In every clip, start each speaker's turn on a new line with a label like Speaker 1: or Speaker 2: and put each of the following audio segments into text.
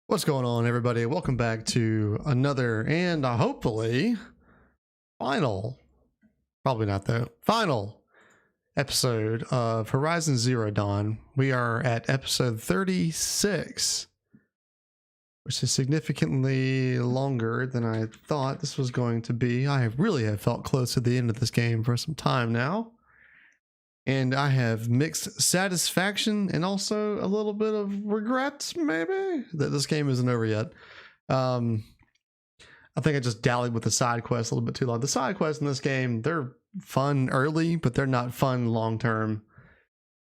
Speaker 1: What's going on, everybody? Welcome back to another and hopefully final, probably not though, final episode of Horizon Zero Dawn. We are at episode 36, which is significantly longer than I thought this was going to be. I really have felt close to the end of this game for some time now. And I have mixed satisfaction and also a little bit of regret, maybe, that this game isn't over yet. I think I just dallied with the side quests a little bit too long. The side quests in this game, they're fun early, but they're not fun long term.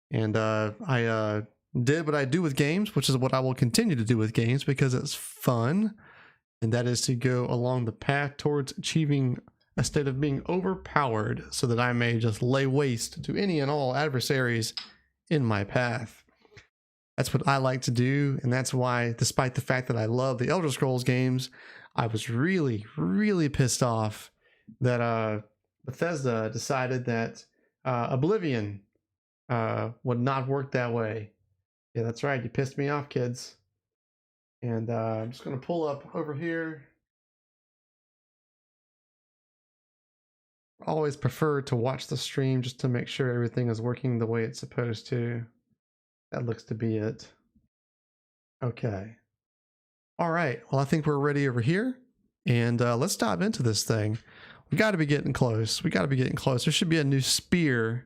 Speaker 1: And I did what I do with games, which is what I will continue to do with games because it's fun. And that is to go along the path towards achieving a state of being overpowered so that I may just lay waste to any and all adversaries in my path. That's what I like to do, and that's why, despite the fact that I love the Elder Scrolls games, I was really, really pissed off that Bethesda decided that Oblivion would not work that way. Yeah, that's right, you pissed me off, kids. And I'm just going to pull up over here. Always prefer to watch the stream just to make sure everything is working the way it's supposed to. That looks to be it. Okay. All right. Well, I think we're ready over here. And let's dive into this thing. We got to be getting close. We got to be getting close. There should be a new spear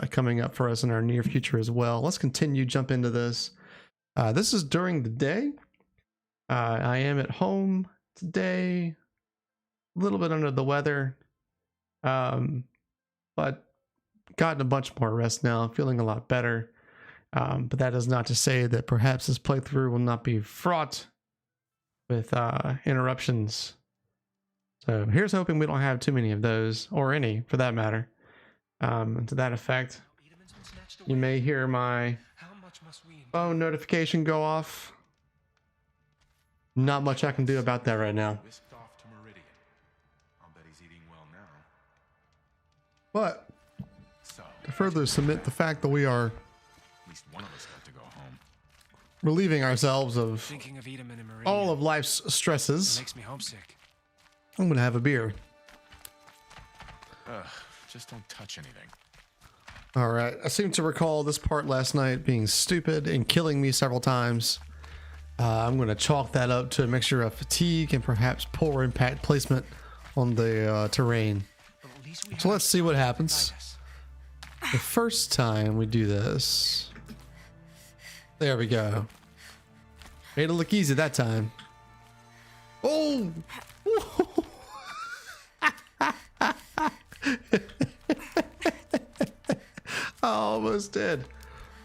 Speaker 1: coming up for us in our near future as well. Let's continue, jump into this. This is during the day. I am at home today. A little bit under the weather. But gotten a bunch more rest now, feeling a lot better. But that is not to say that perhaps this playthrough will not be fraught with interruptions. So here's hoping we don't have too many of those, or any for that matter. To that effect, you may hear my phone notification go off. Not much I can do about that right now. But to further cement the fact that we are relieving ourselves of all of life's stresses,
Speaker 2: makes me homesick.
Speaker 1: I'm going to have a beer.
Speaker 2: Just don't touch anything.
Speaker 1: All right. I seem to recall this part last night being stupid and killing me several times. I'm going to chalk that up to a mixture of fatigue and perhaps poor impact placement on the terrain. So let's see what happens the first time we do this. There we go. Made it look easy that time. Oh! I almost did.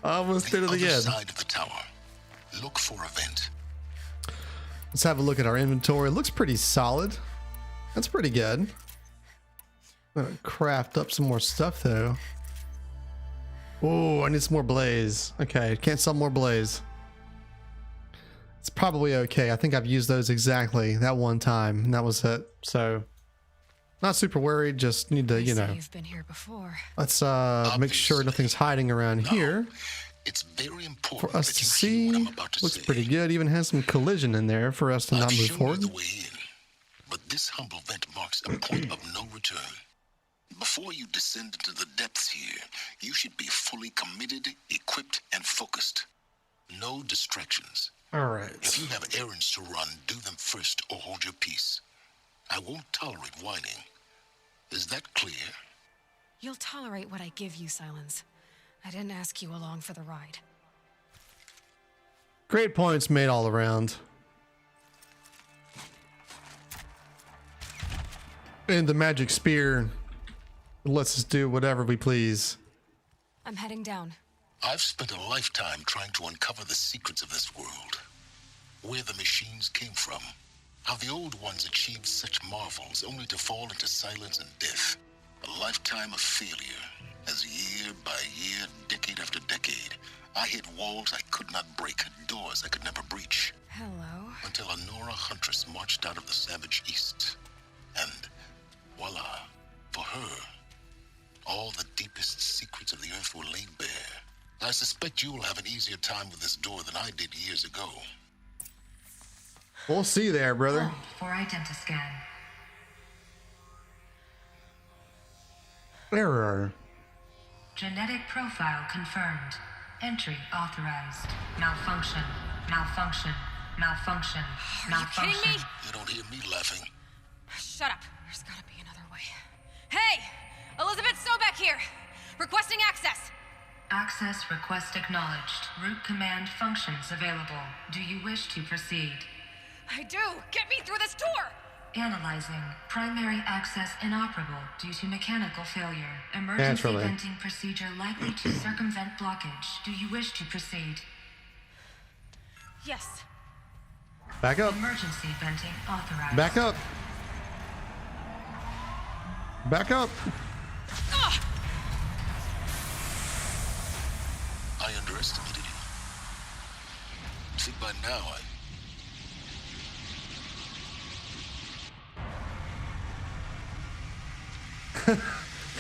Speaker 1: I almost did it again.
Speaker 3: Other side of the tower. Look for a vent.
Speaker 1: Let's have a look at our inventory. It looks pretty solid. That's pretty good. I'm gonna craft up some more stuff though. Oh, I need some more blaze. Okay, can't sell more blaze. It's probably okay. I think I've used those exactly that one time, and that was it. So, not super worried. Just need to, you know.
Speaker 4: You've been here before.
Speaker 1: Let's make sure nothing's hiding around here.
Speaker 3: It's very important
Speaker 1: For us
Speaker 3: that
Speaker 1: to
Speaker 3: you
Speaker 1: see.
Speaker 3: hear what I'm about to
Speaker 1: Looks
Speaker 3: say.
Speaker 1: pretty good. Even has some collision in there for us to
Speaker 3: I've
Speaker 1: not move
Speaker 3: shown you
Speaker 1: forward.
Speaker 3: the way in, but this humble vent marks a point of no return. Before you descend into the depths here, you should be fully committed, equipped, and focused. No distractions.
Speaker 1: All right.
Speaker 3: If you have errands to run, do them first or hold your peace. I won't tolerate whining. Is that clear?
Speaker 4: You'll tolerate what I give you, Silence. I didn't ask you along for the ride.
Speaker 1: Great points made all around. And the magic spear lets us do whatever we please.
Speaker 4: I'm heading down.
Speaker 3: I've spent a lifetime trying to uncover the secrets of this world. Where the machines came from. How the old ones achieved such marvels only to fall into silence and death. A lifetime of failure. As year by year, decade after decade, I hit walls I could not break, doors I could never breach.
Speaker 4: Hello.
Speaker 3: Until a Nora huntress marched out of the savage east. And voila, for her, all the deepest secrets of the earth were laid bare. I suspect you will have an easier time with this door than I did years ago.
Speaker 1: We'll see there, brother.
Speaker 5: Hold for identiscan.
Speaker 1: Error.
Speaker 5: Genetic profile confirmed. Entry authorized. Malfunction. Malfunction. Malfunction.
Speaker 4: Are you
Speaker 5: Malfunction.
Speaker 4: kidding me?
Speaker 3: You don't hear me laughing.
Speaker 4: Shut up. There's gotta be another way. Hey! Elizabeth Sobek here! Requesting access!
Speaker 5: Access request acknowledged. Root command functions available. Do you wish to proceed?
Speaker 4: I do! Get me through this door!
Speaker 5: Analyzing. Primary access inoperable due to mechanical failure. Emergency
Speaker 1: Naturally.
Speaker 5: venting procedure likely to circumvent blockage. Do you wish to proceed?
Speaker 4: Yes.
Speaker 1: Back up.
Speaker 5: Emergency venting authorized.
Speaker 1: Back up. Back up.
Speaker 4: Ugh!
Speaker 3: I underestimated you. Think by now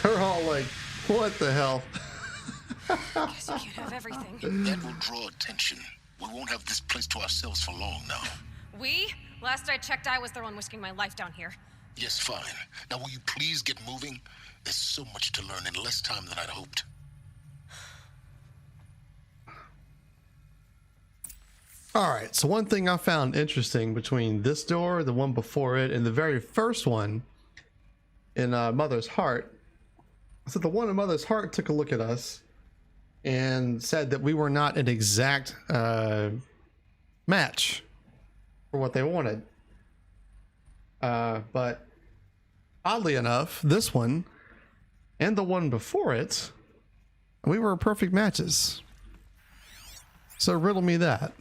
Speaker 1: They're all like, what the hell?
Speaker 4: Guess you can't have everything.
Speaker 3: that will draw attention. We won't have this place to ourselves for long now.
Speaker 4: We? Last I checked, I was the one risking my life down here.
Speaker 3: Yes, fine. Now will you please get moving? There's so much to learn in less time than I'd hoped.
Speaker 1: All right, so one thing I found interesting between this door, the one before it, and the very first one in Mother's Heart, so the one in Mother's Heart took a look at us and said that we were not an exact match for what they wanted. But oddly enough, this one and the one before it, we were perfect matches. So riddle me that.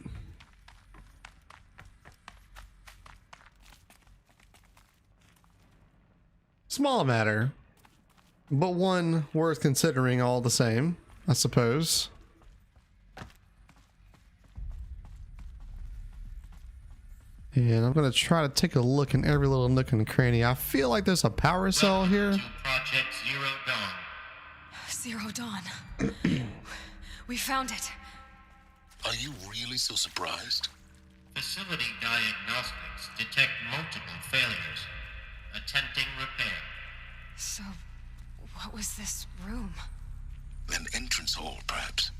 Speaker 1: Small matter, but one worth considering all the same, I suppose. And I'm going to try to take a look in every little nook and cranny. I feel like there's a power cell here.
Speaker 6: To Project Zero Dawn.
Speaker 4: Zero Dawn. We found it.
Speaker 3: Are you really so surprised?
Speaker 6: Facility diagnostics detect multiple failures. Attempting repair.
Speaker 4: So, what was this room?
Speaker 3: An entrance hall, perhaps.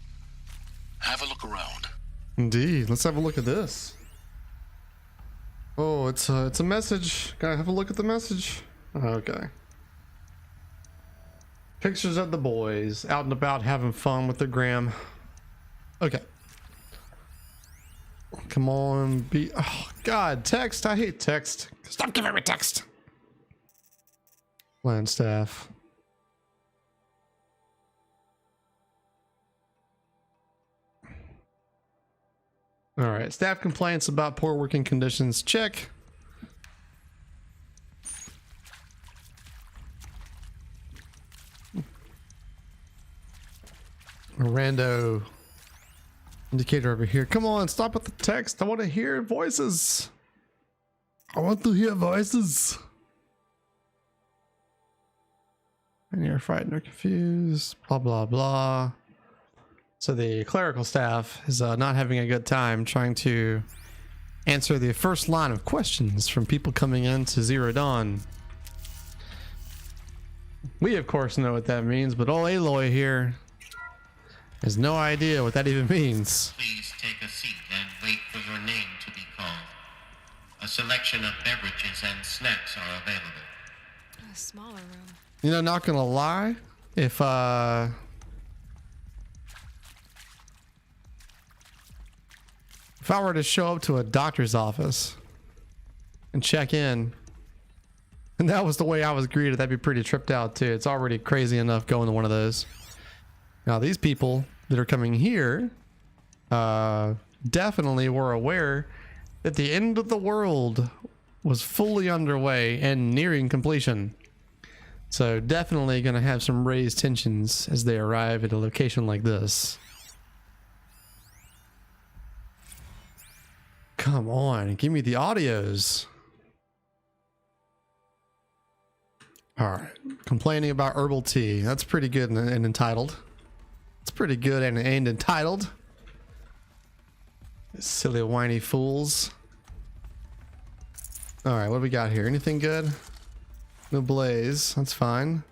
Speaker 3: Have a look around.
Speaker 1: Indeed. Let's have a look at this. Oh, it's a message. Gotta have a look at the message. Okay. Pictures of the boys out and about having fun with their gram. Okay. Come on, be. Oh God, text. I hate text. Stop giving me text. Land staff. All right. Staff complaints about poor working conditions. Check. A rando indicator over here. Come on, stop with the text. I want to hear voices. I want to hear voices. And you're frightened or confused. Blah, blah, blah. So the clerical staff is not having a good time trying to answer the first line of questions from people coming into Zero Dawn. We, of course, know what that means, but old Aloy here has no idea what that even means.
Speaker 6: Please take a seat and wait for your name to be called. A selection of beverages and snacks are available.
Speaker 4: A smaller room.
Speaker 1: You know, not gonna lie, if I were to show up to a doctor's office and check in, and that was the way I was greeted, that'd be pretty tripped out too. It's already crazy enough going to one of those. Now, these people that are coming here definitely were aware that the end of the world was fully underway and nearing completion. So definitely going to have some raised tensions as they arrive at a location like this. Come on, give me the audios. All right, complaining about herbal tea. That's pretty good and entitled. It's pretty good and entitled. Silly whiny fools. All right, what do we got here? Anything good? No blaze. That's fine.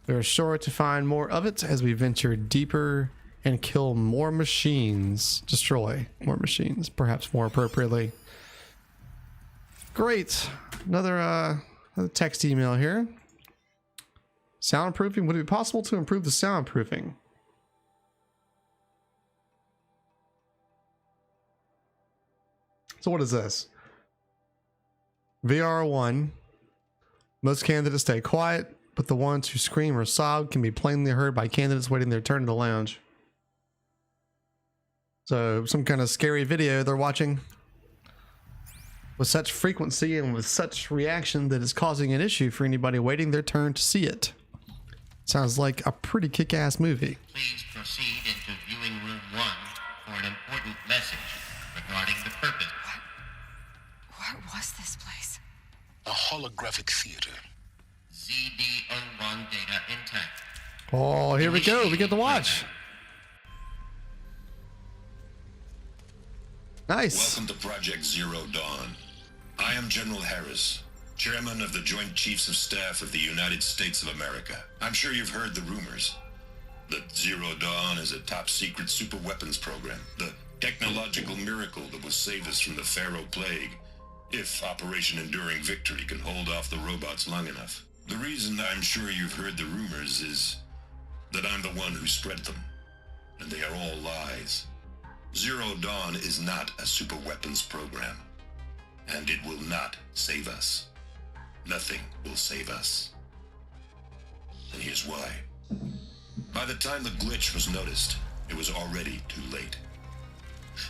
Speaker 1: We are sure to find more of it as we venture deeper and kill more machines. Destroy more machines, perhaps more appropriately. Great. Another text email here. Soundproofing. Would it be possible to improve the soundproofing? So what is this? VR1. Most candidates stay quiet, but the ones who scream or sob can be plainly heard by candidates waiting their turn in the lounge. So some kind of scary video they're watching with such frequency and with such reaction that it's causing an issue for anybody waiting their turn to see it. Sounds like a pretty kick-ass movie.
Speaker 6: Please proceed into viewing room 1 for an important message regarding the purpose.
Speaker 4: What was this place?
Speaker 3: A holographic theater.
Speaker 6: ZD-01 data intact.
Speaker 1: Oh, here we go. We get to watch. Nice.
Speaker 7: Welcome to Project Zero Dawn. I am General Harris, Chairman of the Joint Chiefs of Staff of the United States of America. I'm sure you've heard the rumors that Zero Dawn is a top-secret super-weapons program, the technological miracle that will save us from the Pharaoh Plague, if Operation Enduring Victory can hold off the robots long enough. The reason I'm sure you've heard the rumors is that I'm the one who spread them, and they are all lies. Zero Dawn is not a super weapons program, and it will not save us. Nothing will save us. And here's why. By the time the glitch was noticed, it was already too late.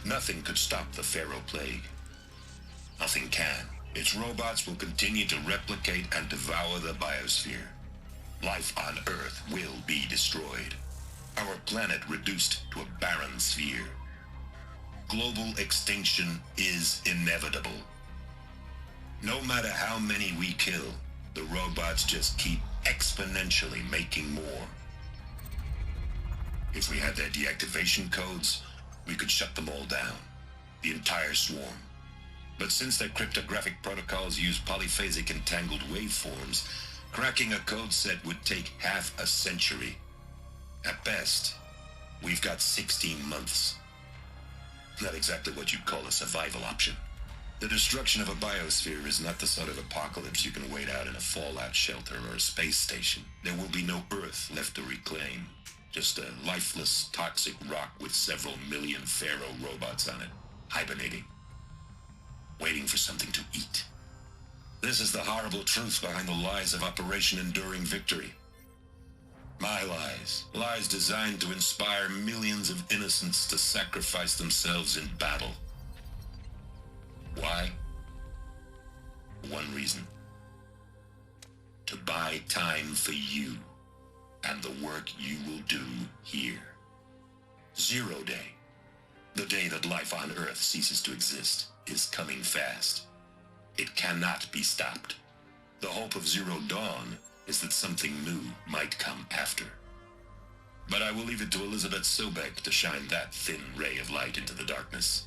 Speaker 7: Nothing could stop the Pharaoh Plague. Nothing can. Its robots will continue to replicate and devour the biosphere. Life on Earth will be destroyed. Our planet reduced to a barren sphere. Global extinction is inevitable. No matter how many we kill, the robots just keep exponentially making more. If we had their deactivation codes, we could shut them all down. The entire swarm. But since their cryptographic protocols use polyphasic entangled waveforms, cracking a code set would take half a century. At best, we've got 16 months. Not exactly what you'd call a survival option. The destruction of a biosphere is not the sort of apocalypse you can wait out in a fallout shelter or a space station. There will be no Earth left to reclaim. Just a lifeless, toxic rock with several million Pharaoh robots on it, hibernating, waiting for something to eat. This is the horrible truth behind the lies of Operation Enduring Victory. My lies. Lies designed to inspire millions of innocents to sacrifice themselves in battle. Why? One reason. To buy time for you and the work you will do here. Zero Day. The day that life on Earth ceases to exist is coming fast. It cannot be stopped. The hope of Zero Dawn is that something new might come after. But I will leave it to Elizabeth Sobek to shine that thin ray of light into the darkness.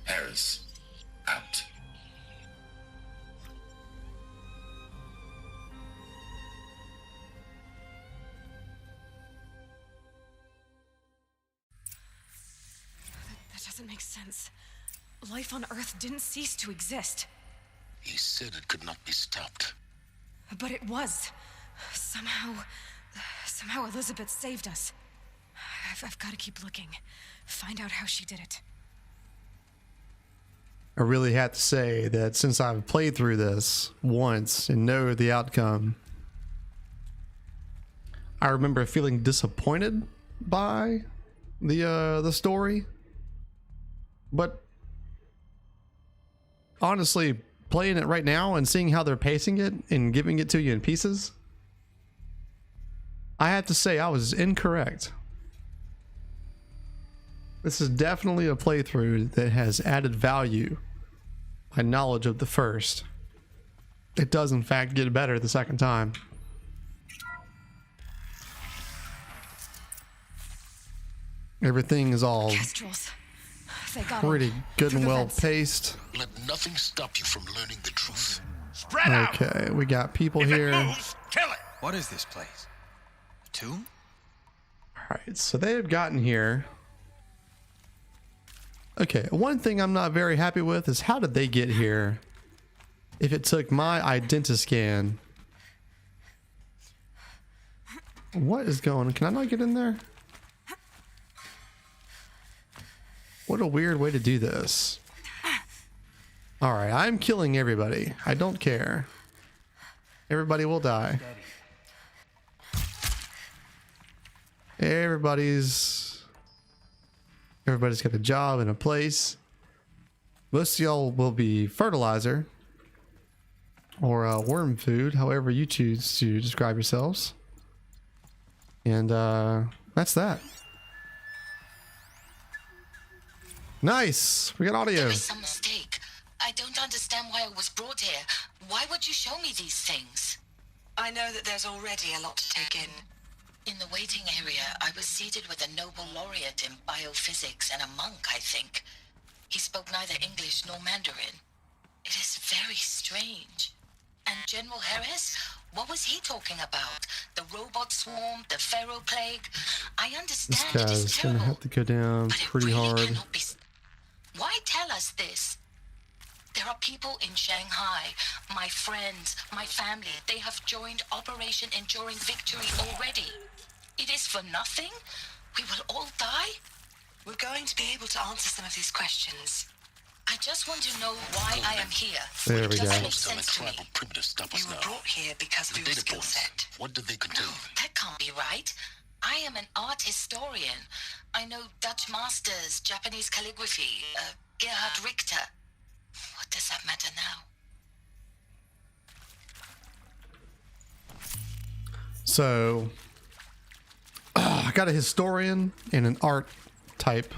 Speaker 7: Harris, out.
Speaker 4: That doesn't make sense. Life on Earth didn't cease to exist.
Speaker 3: He said it could not be stopped.
Speaker 4: But it was. Somehow Elizabeth saved us. I've got to keep looking. Find out how she did it.
Speaker 1: I really have to say that since I've played through this once and know the outcome, I remember feeling disappointed by the story. But honestly, playing it right now and seeing how they're pacing it and giving it to you in pieces, I have to say I was incorrect. This is definitely a playthrough that has added value by knowledge of the first. It does in fact get better the second time. Everything is all
Speaker 4: Kestrels. They got
Speaker 1: pretty
Speaker 4: in.
Speaker 1: good
Speaker 4: Through
Speaker 1: and
Speaker 4: the
Speaker 1: well
Speaker 4: vents.
Speaker 1: paced.
Speaker 3: Let nothing stop you from learning the truth.
Speaker 2: Spread out.
Speaker 1: Okay, we got people
Speaker 2: If
Speaker 1: here.
Speaker 2: it moves, kill it. What is this place? A tomb?
Speaker 1: Alright, so they have gotten here. Okay, one thing I'm not very happy with is how did they get here if it took my identiscan? What is going on? Can I not get in there? What a weird way to do this. Alright, I'm killing everybody. I don't care. Everybody will die. Everybody's got a job and a place. Most of y'all will be fertilizer or worm food, however you choose to describe yourselves. And that's that. Nice. We got audio.
Speaker 8: There is some mistake. I don't understand why I was brought here. Why would you show me these things?
Speaker 9: I know that there's already a lot to take in.
Speaker 8: In the waiting area, I was seated with a Nobel laureate in biophysics and a monk, I think. He spoke neither English nor Mandarin. It is very strange. And General Harris? What was he talking about? The robot swarm, the Pharaoh plague? I
Speaker 1: This
Speaker 8: understand it is
Speaker 1: guy's gonna
Speaker 8: terrible.
Speaker 1: have to go down
Speaker 8: But it
Speaker 1: pretty
Speaker 8: really
Speaker 1: hard.
Speaker 8: cannot be. Why tell us this? There are people in Shanghai, my friends, my family. They have joined Operation Enduring Victory already. It is for nothing? We will all die?
Speaker 9: We're going to be able to answer some of these questions.
Speaker 8: I just want to know why I am here.
Speaker 1: There
Speaker 8: It
Speaker 1: we
Speaker 8: doesn't
Speaker 1: go.
Speaker 8: make
Speaker 3: Don't let
Speaker 8: sense to me.
Speaker 3: tribal primitives stop
Speaker 9: You
Speaker 3: us
Speaker 9: were
Speaker 3: now.
Speaker 9: brought here because
Speaker 3: The
Speaker 9: of your
Speaker 3: data
Speaker 9: skill
Speaker 3: points.
Speaker 9: set.
Speaker 3: What did they contain?
Speaker 8: That can't be right. I am an art historian. I know Dutch masters, Japanese calligraphy, Gerhard Richter. What does that matter now?
Speaker 1: So, I got a historian and an art type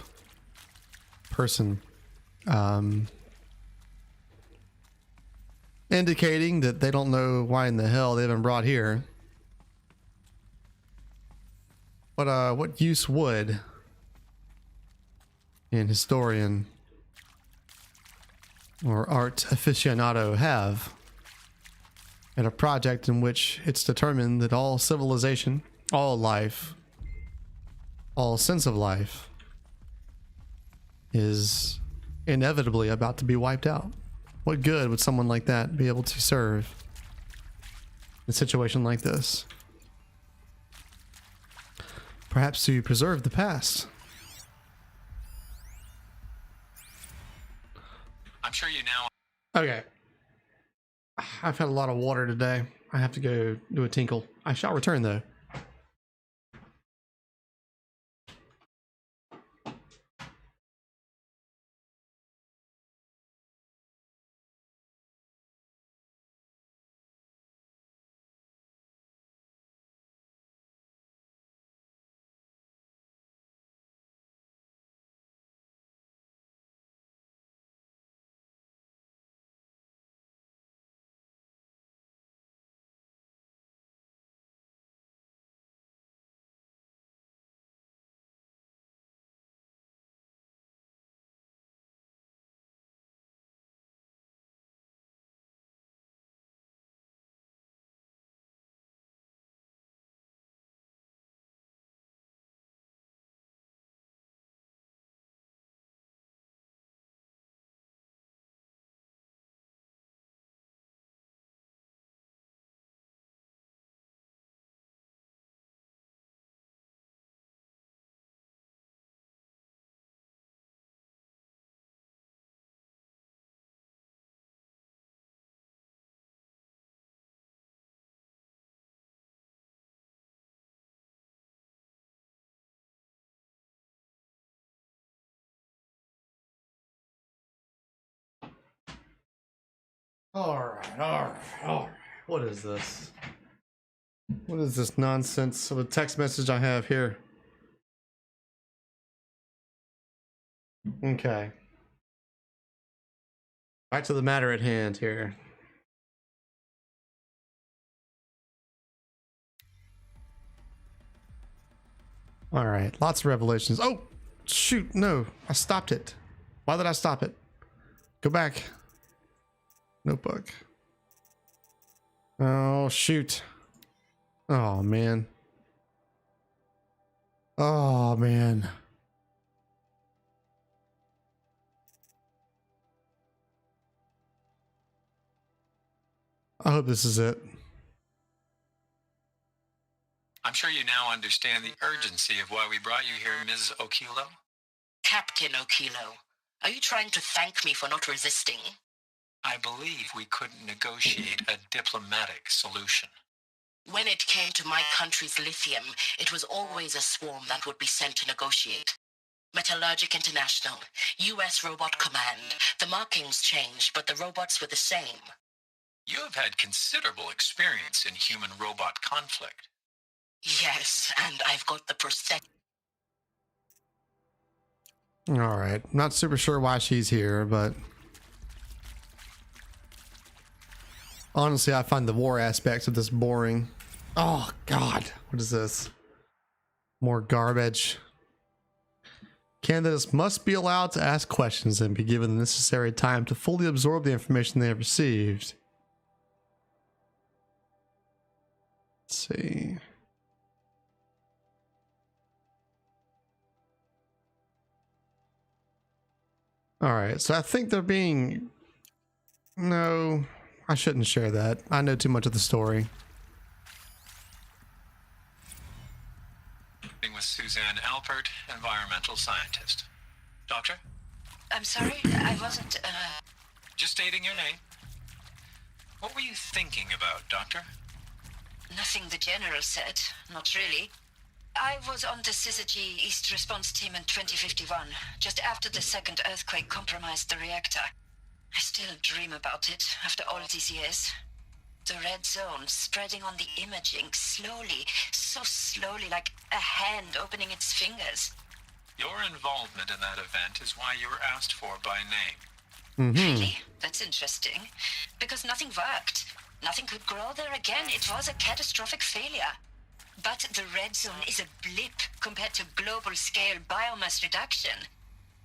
Speaker 1: person indicating that they don't know why in the hell they've been brought here. But what use would an historian or art aficionado have in a project in which it's determined that all civilization, all life, all sense of life is inevitably about to be wiped out? What good would someone like that be able to serve in a situation like this? Perhaps to preserve the past.
Speaker 2: I'm sure you now.
Speaker 1: Okay. I've had a lot of water today. I have to go do a tinkle. I shall return though. All right. What is this? What is this nonsense of a text message I have here? Okay. Back to the matter at hand here. All right, lots of revelations. Oh, shoot, no, I stopped it. Why did I stop it? Go back. Notebook. Oh, shoot. Oh, man. Oh, man. I hope this is it.
Speaker 2: I'm sure you now understand the urgency of why we brought you here, Ms. Okilo.
Speaker 8: Captain Okilo, are you trying to thank me for not resisting?
Speaker 2: I believe we couldn't negotiate a diplomatic solution.
Speaker 8: When it came to my country's lithium, it was always a swarm that would be sent to negotiate. Metallurgic International, U.S. Robot Command. The markings changed, but the robots were the same.
Speaker 2: You have had considerable experience in human-robot conflict.
Speaker 8: Yes, and I've got the prosthetic.
Speaker 1: All right. Not super sure why she's here, but honestly, I find the war aspects of this boring. Oh, God. What is this? More garbage. Candidates must be allowed to ask questions and be given the necessary time to fully absorb the information they have received. Let's see. All right, so I think they're being... No, I shouldn't share that. I know too much of the story.
Speaker 2: With Suzanne Alpert, environmental scientist. Doctor?
Speaker 9: I'm sorry, I wasn't,
Speaker 2: Just stating your name. What were you thinking about, Doctor?
Speaker 9: Nothing the General said, not really. I was on the Syzygy East Response Team in 2051, just after the second earthquake compromised the reactor. I still dream about it after all these years. The red zone spreading on the imaging slowly, so slowly, like a hand opening its fingers.
Speaker 2: Your involvement in that event is why you were asked for by name.
Speaker 9: Really? That's interesting. Because nothing worked. Nothing could grow there again. It was a catastrophic failure. But the red zone is a blip compared to global-scale biomass reduction.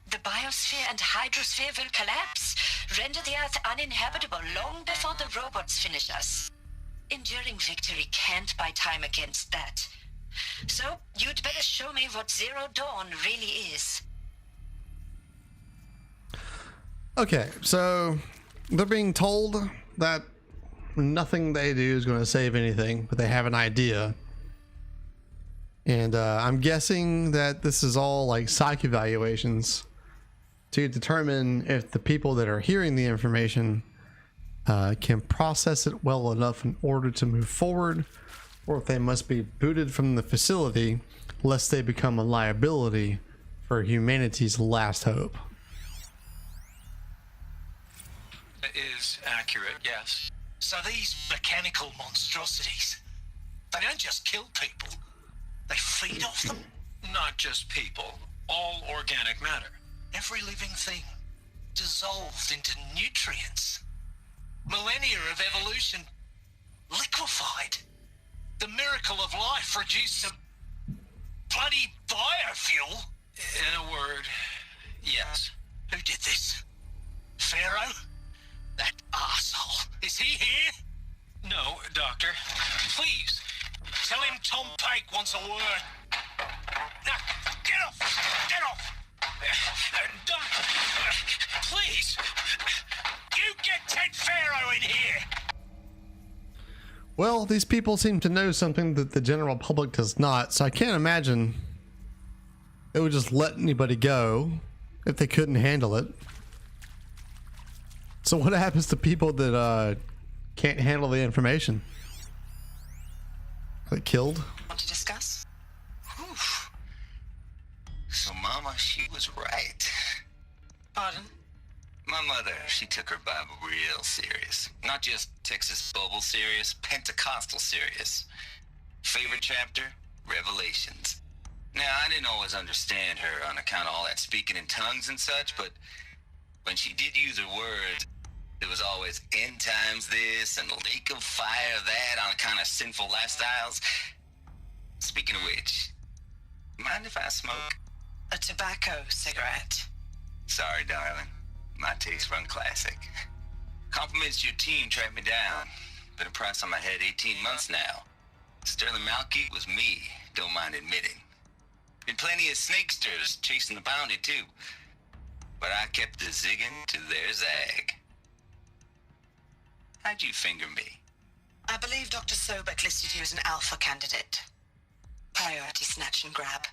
Speaker 9: The biosphere and hydrosphere will collapse, render the Earth uninhabitable long before the robots finish us. Enduring victory can't buy time against that. So, you'd better show me what Zero Dawn really is.
Speaker 1: Okay, so they're being told that nothing they do is going to save anything, but they have an idea. And I'm guessing that this is all like psych evaluations to determine if the people that are hearing the information can process it well enough in order to move forward, or if they must be booted from the facility lest they become a liability for humanity's last hope.
Speaker 2: That is accurate, yes.
Speaker 3: So these mechanical monstrosities, they don't just kill people, they feed off them.
Speaker 2: Not just people, all organic matter.
Speaker 3: Every living thing dissolved into nutrients. Millennia of evolution liquefied. The miracle of life reduced to bloody biofuel.
Speaker 2: In a word, yes.
Speaker 3: Who did this? Pharaoh? That arsehole. Is he here?
Speaker 2: No, Doctor.
Speaker 3: Please, tell him Tom Pake wants a word. Now, get off! Get off! Doctor, please, you get Ted Pharaoh in here!
Speaker 1: Well, these people seem to know something that the general public does not, so I can't imagine they would just let anybody go if they couldn't handle it. So what happens to people that can't handle the information? Are they killed?
Speaker 9: Want to discuss?
Speaker 10: Oof. So Mama, she was right.
Speaker 9: Pardon?
Speaker 10: My mother, she took her Bible real serious. Not just Texas Bible serious, Pentecostal serious. Favorite chapter? Revelations. Now, I didn't always understand her on account of all that speaking in tongues and such, but when she did use her words, it was always end times this and lake of fire that on account of sinful lifestyles. Speaking of which, mind if I smoke?
Speaker 9: A tobacco cigarette.
Speaker 10: Sorry, darling. My tastes run classic. Compliments to your team tracked me down. Been a price on my head 18 months now. Sterling Malkeet was me, don't mind admitting. Been plenty of snakesters chasing the bounty, too. But I kept the zigging to their zag. How'd you finger me?
Speaker 8: I believe Dr. Sobek listed you as an alpha candidate. Priority snatch and grab.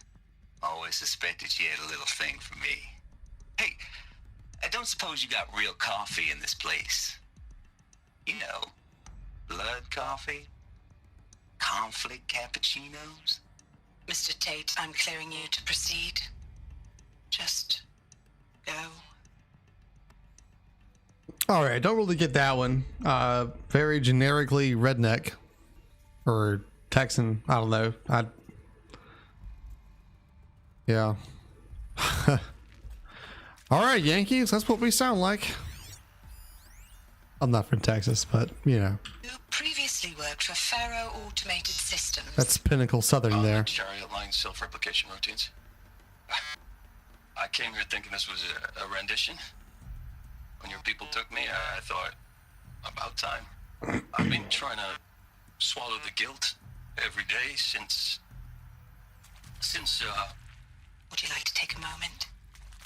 Speaker 10: Always suspected she had a little thing for me. Hey, I don't suppose you got real coffee in this place? You know, blood coffee? Conflict cappuccinos?
Speaker 8: Mr. Tate, I'm clearing you to proceed. Just go.
Speaker 1: All right, don't really get that one. Very generically redneck or Texan. I don't know. Yeah. All right, Yankees. That's what we sound like. I'm not from Texas, but you know.
Speaker 8: You previously worked for Faro Automated Systems.
Speaker 1: That's Pinnacle Southern there.
Speaker 11: Chariot line self-replication routines. I came here thinking this was a rendition. When your people took me, I thought, about time. I've been trying to swallow the guilt every day since.
Speaker 8: Would you like to take a moment?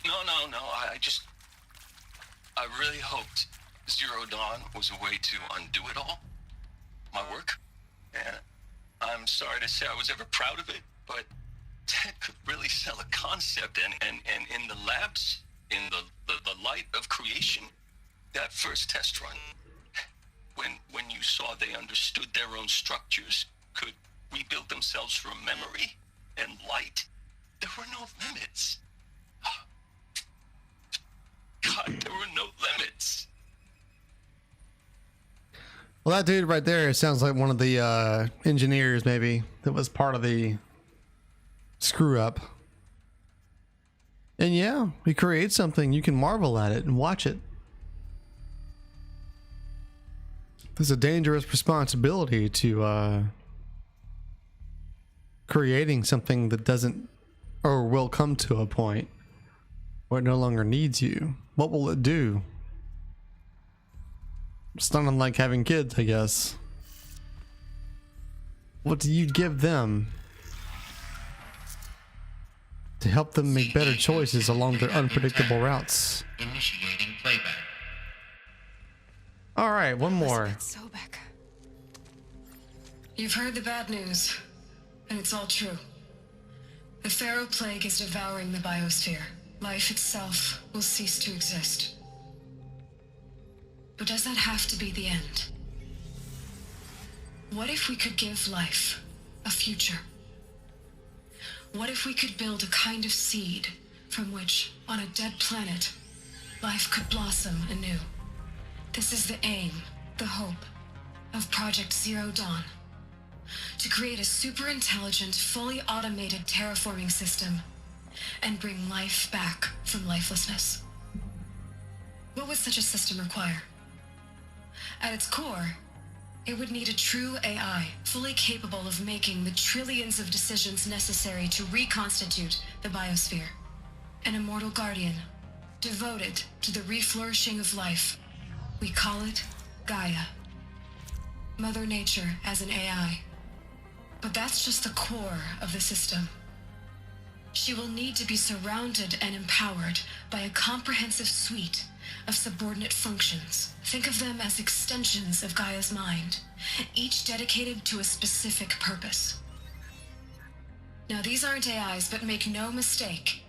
Speaker 11: No. I really hoped Zero Dawn was a way to undo it all. My work. And I'm sorry to say I was ever proud of it, but Ted could really sell a concept, and in the labs, in the light of creation, that first test run, when you saw they understood their own structures, could rebuild themselves from memory and light, there were no limits. God, there were no limits.
Speaker 1: Well, that dude right there sounds like one of the engineers, maybe, that was part of the screw up. And yeah, we create something, you can marvel at it and watch it. There's a dangerous responsibility to creating something that doesn't or will come to a point where it no longer needs you. What will it do? It's not unlike having kids, I guess. What do you give them to help them make better choices along their unpredictable routes?
Speaker 6: Initiating playback.
Speaker 1: All right, one more.
Speaker 4: Sobek. You've heard the bad news, and it's all true. The Pharaoh Plague is devouring the biosphere. Life itself will cease to exist. But does that have to be the end? What if we could give life a future? What if we could build a kind of seed from which, on a dead planet, life could blossom anew? This is the aim, the hope, of Project Zero Dawn. To create a super-intelligent, fully automated terraforming system and bring life back from lifelessness. What would such a system require? At its core, it would need a true AI, fully capable of making the trillions of decisions necessary to reconstitute the biosphere. An immortal guardian, devoted to the reflourishing of life. We call it Gaia. Mother Nature as an AI. But that's just the core of the system. She will need to be surrounded and empowered by a comprehensive suite of subordinate functions. Think of them as extensions of Gaia's mind, each dedicated to a specific purpose. Now, these aren't AIs, but make no mistake,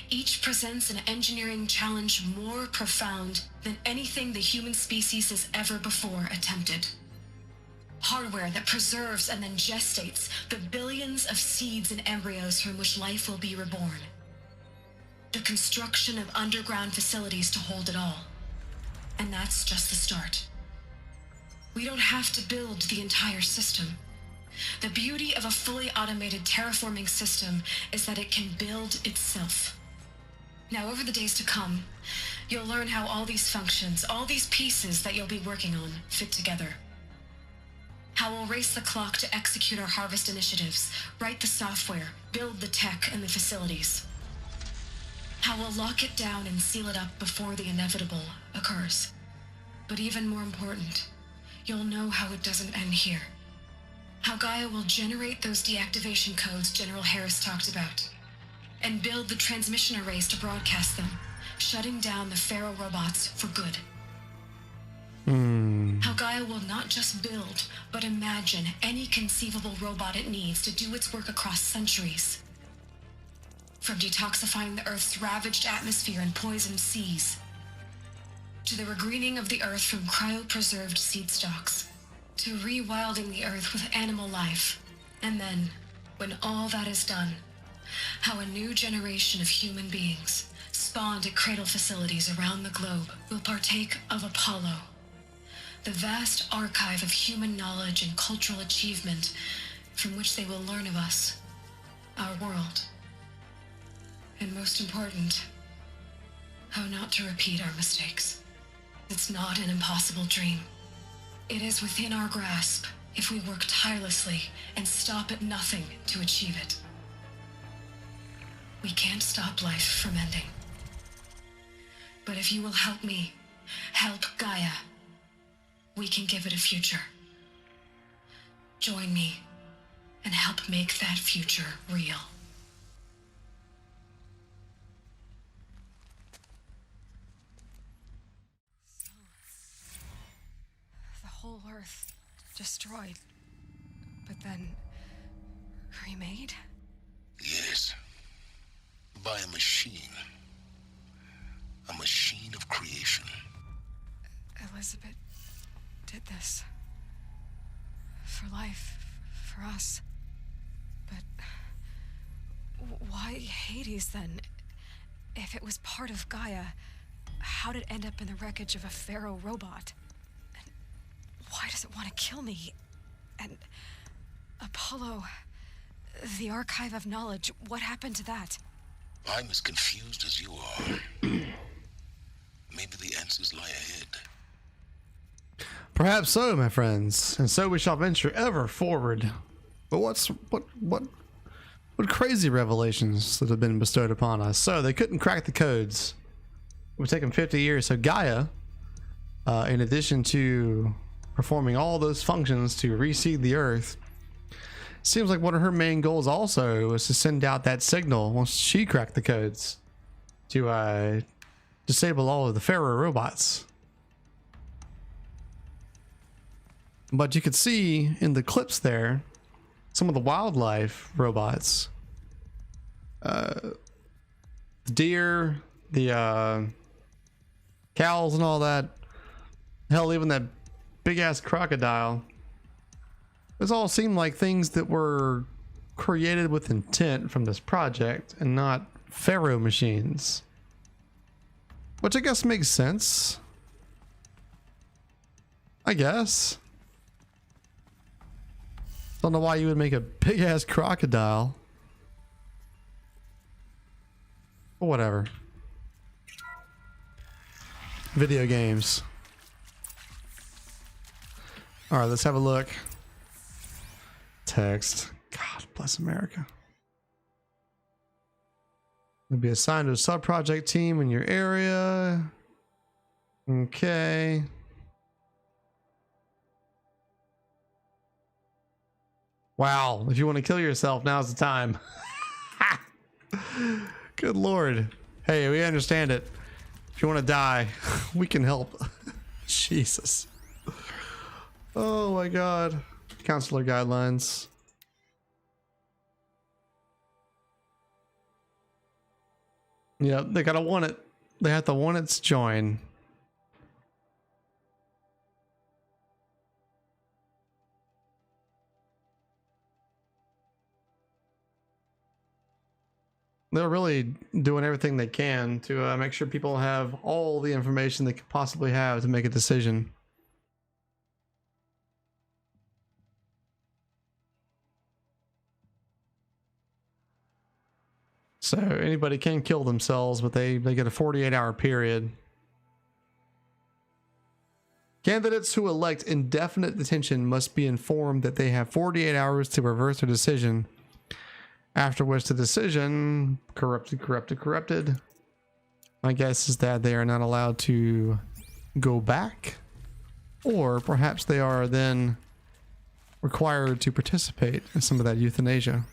Speaker 4: each presents an engineering challenge more profound than anything the human species has ever before attempted. Hardware that preserves and then gestates the billions of seeds and embryos from which life will be reborn. The construction of underground facilities to hold it all. And that's just the start. We don't have to build the entire system. The beauty of a fully automated terraforming system is that it can build itself. Now, over the days to come, you'll learn how all these functions, all these pieces that you'll be working on, fit together. How we'll race the clock to execute our harvest initiatives, write the software, build the tech and the facilities. How we'll lock it down and seal it up before the inevitable occurs. But even more important, you'll know how it doesn't end here. How Gaia will generate those deactivation codes General Harris talked about, and build the transmission arrays to broadcast them, shutting down the Pharaoh robots for good. How Gaia will not just build, but imagine any conceivable robot it needs to do its work across centuries. From detoxifying the Earth's ravaged atmosphere and poisoned seas, to the regreening of the Earth from cryopreserved seed stalks, to rewilding the Earth with animal life. And then, when all that is done, how a new generation of human beings, spawned at cradle facilities around the globe, will partake of Apollo, the vast archive of human knowledge and cultural achievement from which they will learn of us, our world. And most important, how not to repeat our mistakes. It's not an impossible dream. It is within our grasp if we work tirelessly and stop at nothing to achieve it. We can't stop life from ending. But if you will help me, help Gaia, we can give it a future. Join me and help make that future real.
Speaker 12: The whole Earth destroyed, but then remade?
Speaker 3: Yes. By a machine. A machine of creation.
Speaker 12: Elizabeth did this. For life, for us. But why Hades then? If it was part of Gaia, how did it end up in the wreckage of a Pharaoh robot? And why does it want to kill me? And Apollo, the archive of knowledge, what happened to that?
Speaker 3: I'm as confused as you are. Maybe the answers lie ahead.
Speaker 1: Perhaps so, my friends, and so we shall venture ever forward. But what crazy revelations that have been bestowed upon us. So they couldn't crack the codes. It would take them 50 years. So Gaia, in addition to performing all those functions to reseed the Earth, seems like one of her main goals also was to send out that signal once she cracked the codes to disable all of the Pharaoh robots. But you could see in the clips there some of the wildlife robots, the deer, the cows and all that. Hell, even that big ass crocodile. Those all seem like things that were created with intent from this project and not Pharaoh machines. Which I guess makes sense. I guess. Don't know why you would make a big ass crocodile. But whatever. Video games. Alright, let's have a look. Text. God bless America. You'll be assigned to a sub-project team in your area. Okay. Wow, if you want to kill yourself, now's the time. Good Lord. Hey, we understand it. If you want to die, we can help. Jesus. Oh my God. Counselor guidelines. Yeah, they gotta want it. They have to want it to join. They're really doing everything they can to make sure people have all the information they could possibly have to make a decision. So anybody can kill themselves, but they get a 48-hour period. Candidates who elect indefinite detention must be informed that they have 48 hours to reverse their decision, after which the decision corrupted My guess is that they are not allowed to go back, or perhaps they are then required to participate in some of that euthanasia.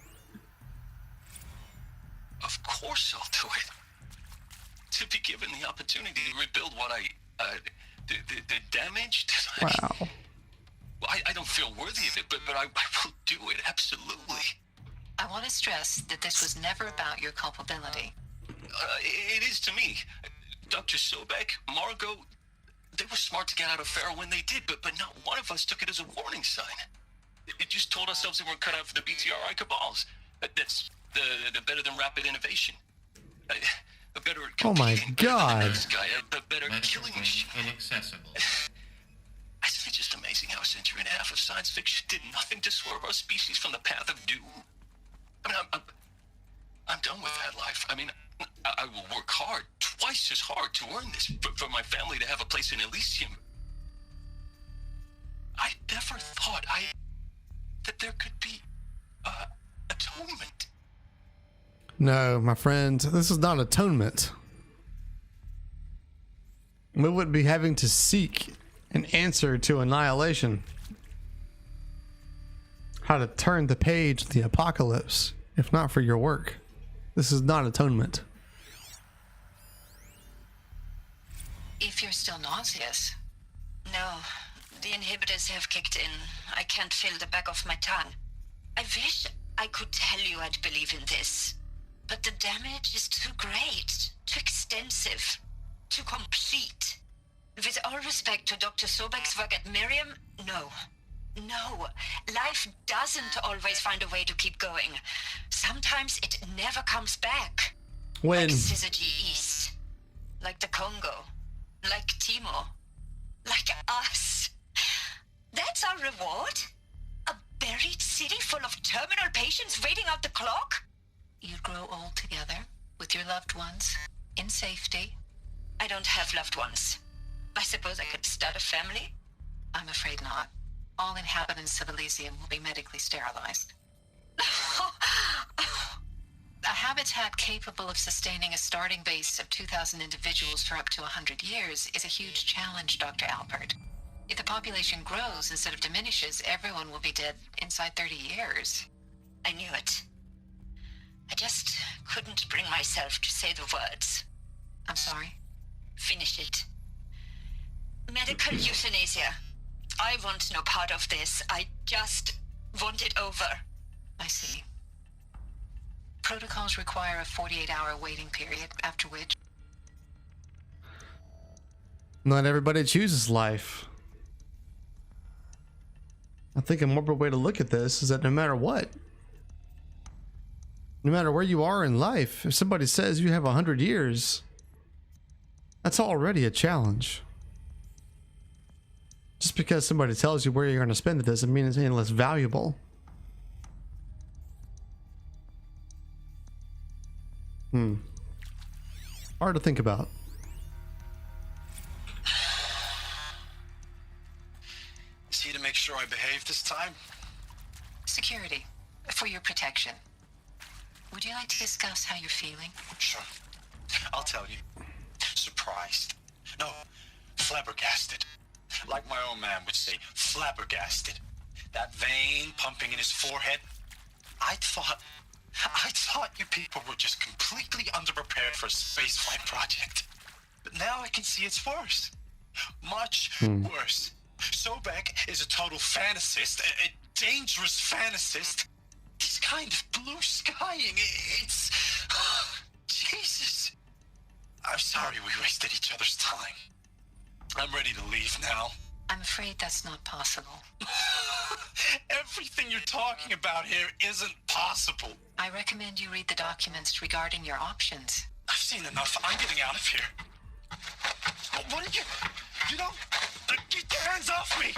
Speaker 11: Of course I'll do it. To be given the opportunity to rebuild what the damage that
Speaker 1: Wow.
Speaker 11: I don't feel worthy of it, but I will do it, absolutely.
Speaker 8: I want to stress that this was never about your culpability.
Speaker 11: It is to me. Dr. Sobek, Margot, they were smart to get out of Pharaoh when they did, but not one of us took it as a warning sign. It just told ourselves they weren't cut out for the BTRI cabals. That's the better than rapid innovation. A better
Speaker 1: Oh my God.
Speaker 11: a better killing machine.
Speaker 6: Inaccessible.
Speaker 11: Isn't it just amazing how a century and a half of science fiction did nothing to swerve our species from the path of doom? I mean, I'm done with that life. I mean, I will work hard, twice as hard, to earn this, for my family to have a place in Elysium. I never thought that there could be atonement.
Speaker 1: No, my friend, this is not atonement. We would be having to seek an answer to annihilation. How to turn the page of the apocalypse, if not for your work. This is not atonement.
Speaker 8: If you're still nauseous.
Speaker 9: No, the inhibitors have kicked in. I can't feel the back of my tongue. I wish I could tell you I'd believe in this, but the damage is too great, too extensive, too complete. With all respect to Dr. Sobek's work at Miriam, no. No, life doesn't always find a way to keep going. Sometimes it never comes back.
Speaker 1: When?
Speaker 9: Like Syzygy East. Like the Congo. Like Timo. Like us. That's our reward? A buried city full of terminal patients waiting out the clock?
Speaker 8: You grow old together with your loved ones in safety.
Speaker 9: I don't have loved ones. I suppose I could start a family?
Speaker 8: I'm afraid not. All inhabitants of Elysium will be medically sterilized. A habitat capable of sustaining a starting base of 2,000 individuals for up to 100 years is a huge challenge, Dr. Alpert. If the population grows instead of diminishes, everyone will be dead inside 30 years.
Speaker 9: I knew it. I just couldn't bring myself to say the words.
Speaker 8: I'm sorry?
Speaker 9: Finish it. Medical euthanasia. I want no part of this. I just want it over.
Speaker 8: I see. Protocols require a 48-hour waiting period, after which...
Speaker 1: Not everybody chooses life. I think a more way to look at this is that no matter what, no matter where you are in life, if somebody says you have 100 years, that's already a challenge. Just because somebody tells you where you're going to spend it doesn't mean it's any less valuable. Hard to think about.
Speaker 13: See to make sure I behave this time?
Speaker 8: Security, for your protection. Would you like to discuss how you're feeling?
Speaker 13: Sure. I'll tell you. Surprised. No, flabbergasted. Like my own man would say, flabbergasted. That vein pumping in his forehead. I thought you people were just completely underprepared for a spaceflight project. But now I can see it's worse. Much worse. Sobek is a total fantasist, a dangerous fantasist. He's kind of blue skying. It's... Jesus. I'm sorry we wasted each other's time. I'm ready to leave now.
Speaker 8: I'm afraid that's not possible.
Speaker 13: Everything you're talking about here isn't possible.
Speaker 8: I recommend you read the documents regarding your options.
Speaker 13: I've seen enough. I'm getting out of here. What are you... You don't... Get your hands off me!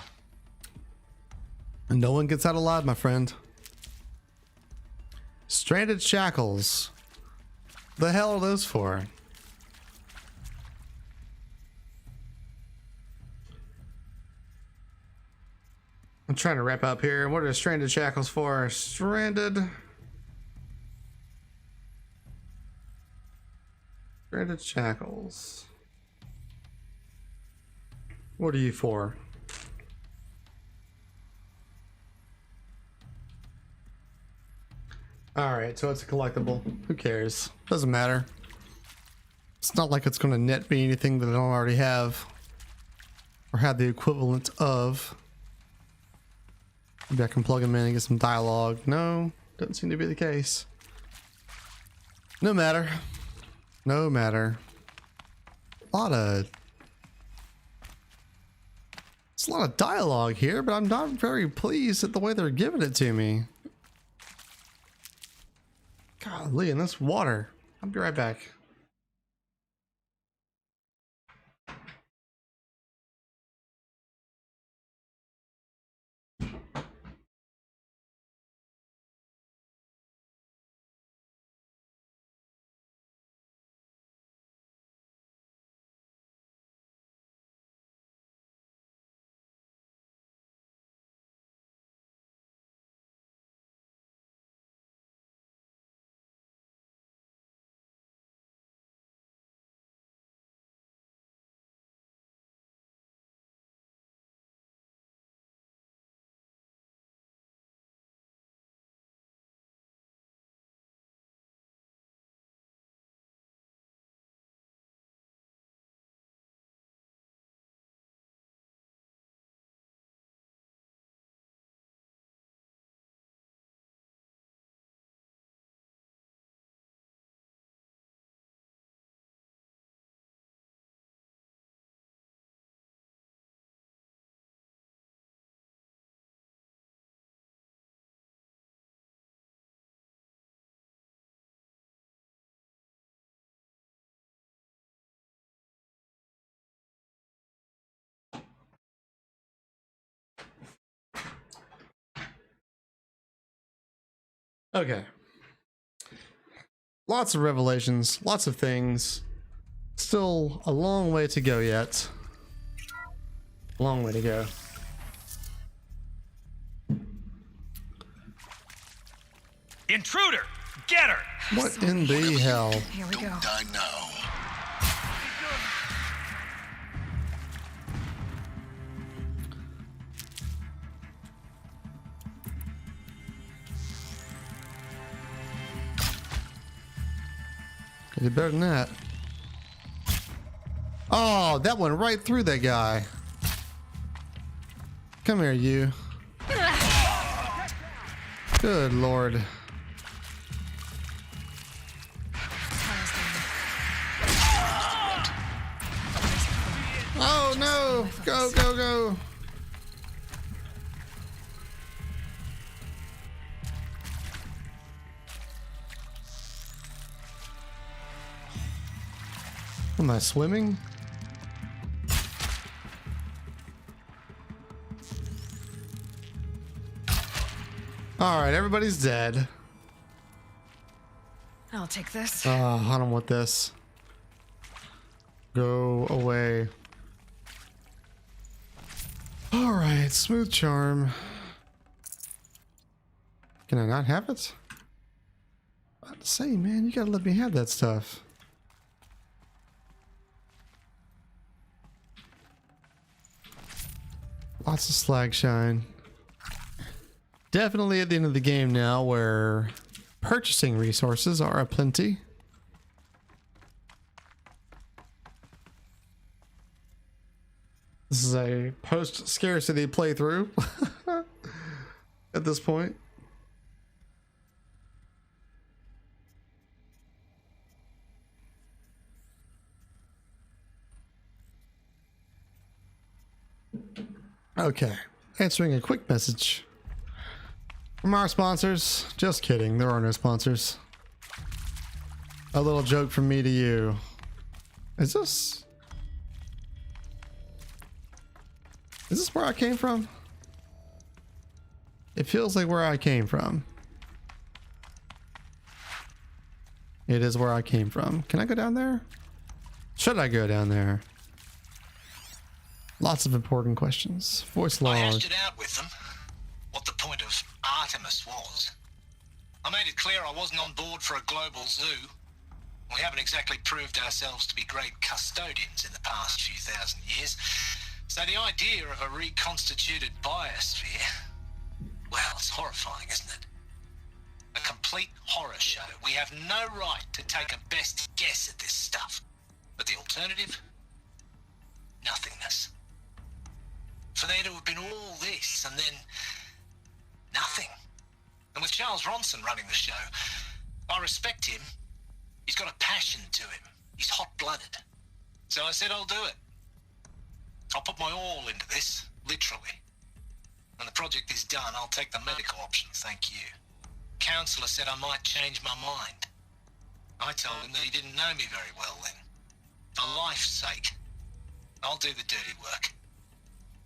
Speaker 1: And no one gets out alive, my friend. Stranded shackles. The hell are those for? I'm trying to wrap up here. What are stranded shackles for? Stranded Granted shackles. What are you for? Alright, so it's a collectible. Who cares? Doesn't matter. It's not like it's going to net me anything that I don't already have. Or have the equivalent of. Maybe I can plug them in and get some dialogue. No, doesn't seem to be the case. No matter. No matter. It's a lot of dialogue here, but I'm not very pleased at the way they're giving it to me. Golly, and this water. I'll be right back. Okay. Lots of revelations, lots of things. Still a long way to go yet. Long way to go.
Speaker 14: Intruder! Get her!
Speaker 1: What in the hell?
Speaker 12: Here we go.
Speaker 3: Don't die now.
Speaker 1: It's better than that. Oh, that went right through that guy. Come here, you. Good Lord. Oh no! Go, go, go! Am I swimming? All right, everybody's dead.
Speaker 12: I'll take this.
Speaker 1: I don't want this. Go away. All right, smooth charm. Can I not have it? I'd say, man, you gotta let me have that stuff. Lots of slag shine. Definitely at the end of the game now where purchasing resources are aplenty. This is a post-scarcity playthrough at this point. Okay, answering a quick message from our sponsors. Just kidding, there are no sponsors. A little joke from me to you. Is this where I came from? It feels like where I came from. It is where I came from. Can I go down there? Should I go down there? Lots of important questions. Voice log.
Speaker 13: I hashed it out with them, what the point of Artemis was. I made it clear I wasn't on board for a global zoo. We haven't exactly proved ourselves to be great custodians in the past few thousand years. So the idea of a reconstituted biosphere, well, it's horrifying, isn't it? A complete horror show. We have no right to take a best guess at this stuff. But the alternative? Nothingness. For there to have been all this and then nothing. And with Charles Ronson running the show, I respect him. He's got a passion to him. He's hot-blooded. So I said I'll do it. I'll put my all into this, literally. When the project is done, I'll take the medical option, thank you. Counselor said I might change my mind. I told him that he didn't know me very well then. For life's sake, I'll do the dirty work.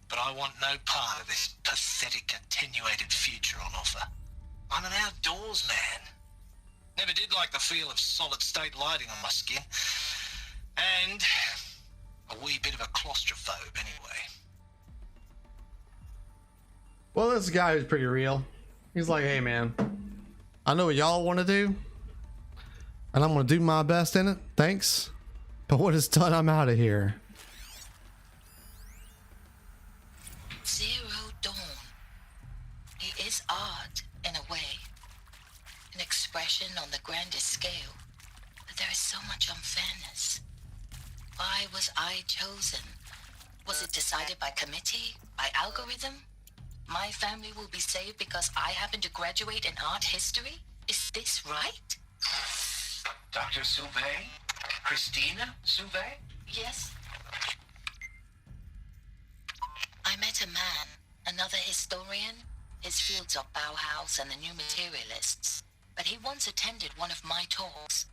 Speaker 13: But I want no part of this pathetic, attenuated future on offer. I'm an outdoors man. Never did like the feel of solid-state lighting on my skin. And a wee bit of a claustrophobe anyway.
Speaker 1: Well, this guy is pretty real. He's like, hey man, I know what y'all want to do, and I'm going to do my best in it. Thanks. But when it's done, I'm out of here.
Speaker 8: Zero Dawn. It is art, in a way. An expression on the grandest scale. But there is so much unfairness. Why was I chosen? Was it decided by committee? By algorithm? My family will be saved because I happen to graduate in art history? Is this right?
Speaker 6: Dr. Sauvé? Christina Sauvé?
Speaker 8: Yes. I met a man, another historian. His fields are Bauhaus and the New Materialists. But he once attended one of my talks.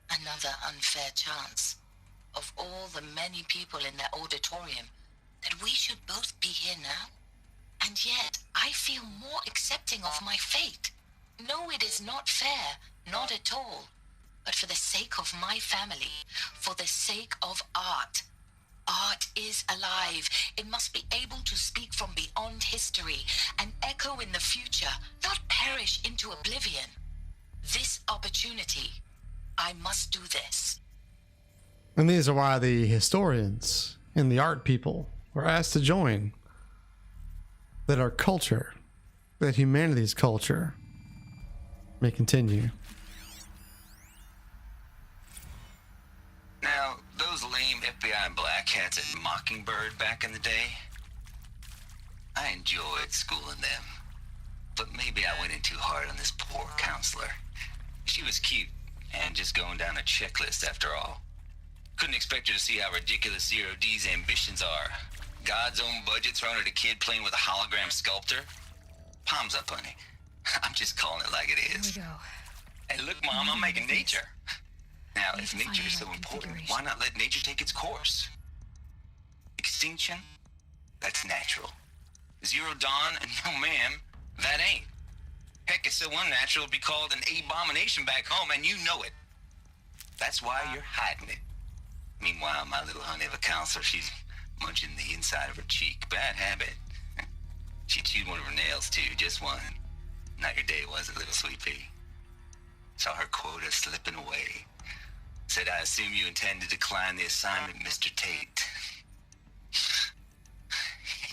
Speaker 8: Another unfair chance. Of all the many people in that auditorium, that we should both be here now. And yet, I feel more accepting of my fate. No, it is not fair, not at all. But for the sake of my family, for the sake of art. Art is alive. It must be able to speak from beyond history and echo in the future, not perish into oblivion. This opportunity, I must do this.
Speaker 1: And these are why the historians and the art people were asked to join. That our culture, that humanity's culture, may continue.
Speaker 10: Now, those lame FBI black hats at Mockingbird back in the day, I enjoyed schooling them. But maybe I went in too hard on this poor counselor. She was cute, and just going down a checklist after all. Couldn't expect her to see how ridiculous Zero D's ambitions are. God's own budget thrown at a kid playing with a hologram sculptor. Palms up, honey. I'm just calling it like it is.
Speaker 12: Here we go.
Speaker 10: Hey, look, Mom, I'm making nature. Now, if nature is so important, why not let nature take its course? Extinction? That's natural. Zero Dawn? No, ma'am, that ain't. Heck, it's so unnatural to be called an abomination back home, and you know it. That's why you're hiding it. Meanwhile, my little honey of a counselor, she's munching the inside of her cheek. Bad habit. She chewed one of her nails, too, just one. Not your day, was it, little sweet pea? Saw her quota slipping away. Said, I assume you intend to decline the assignment, Mr. Tate.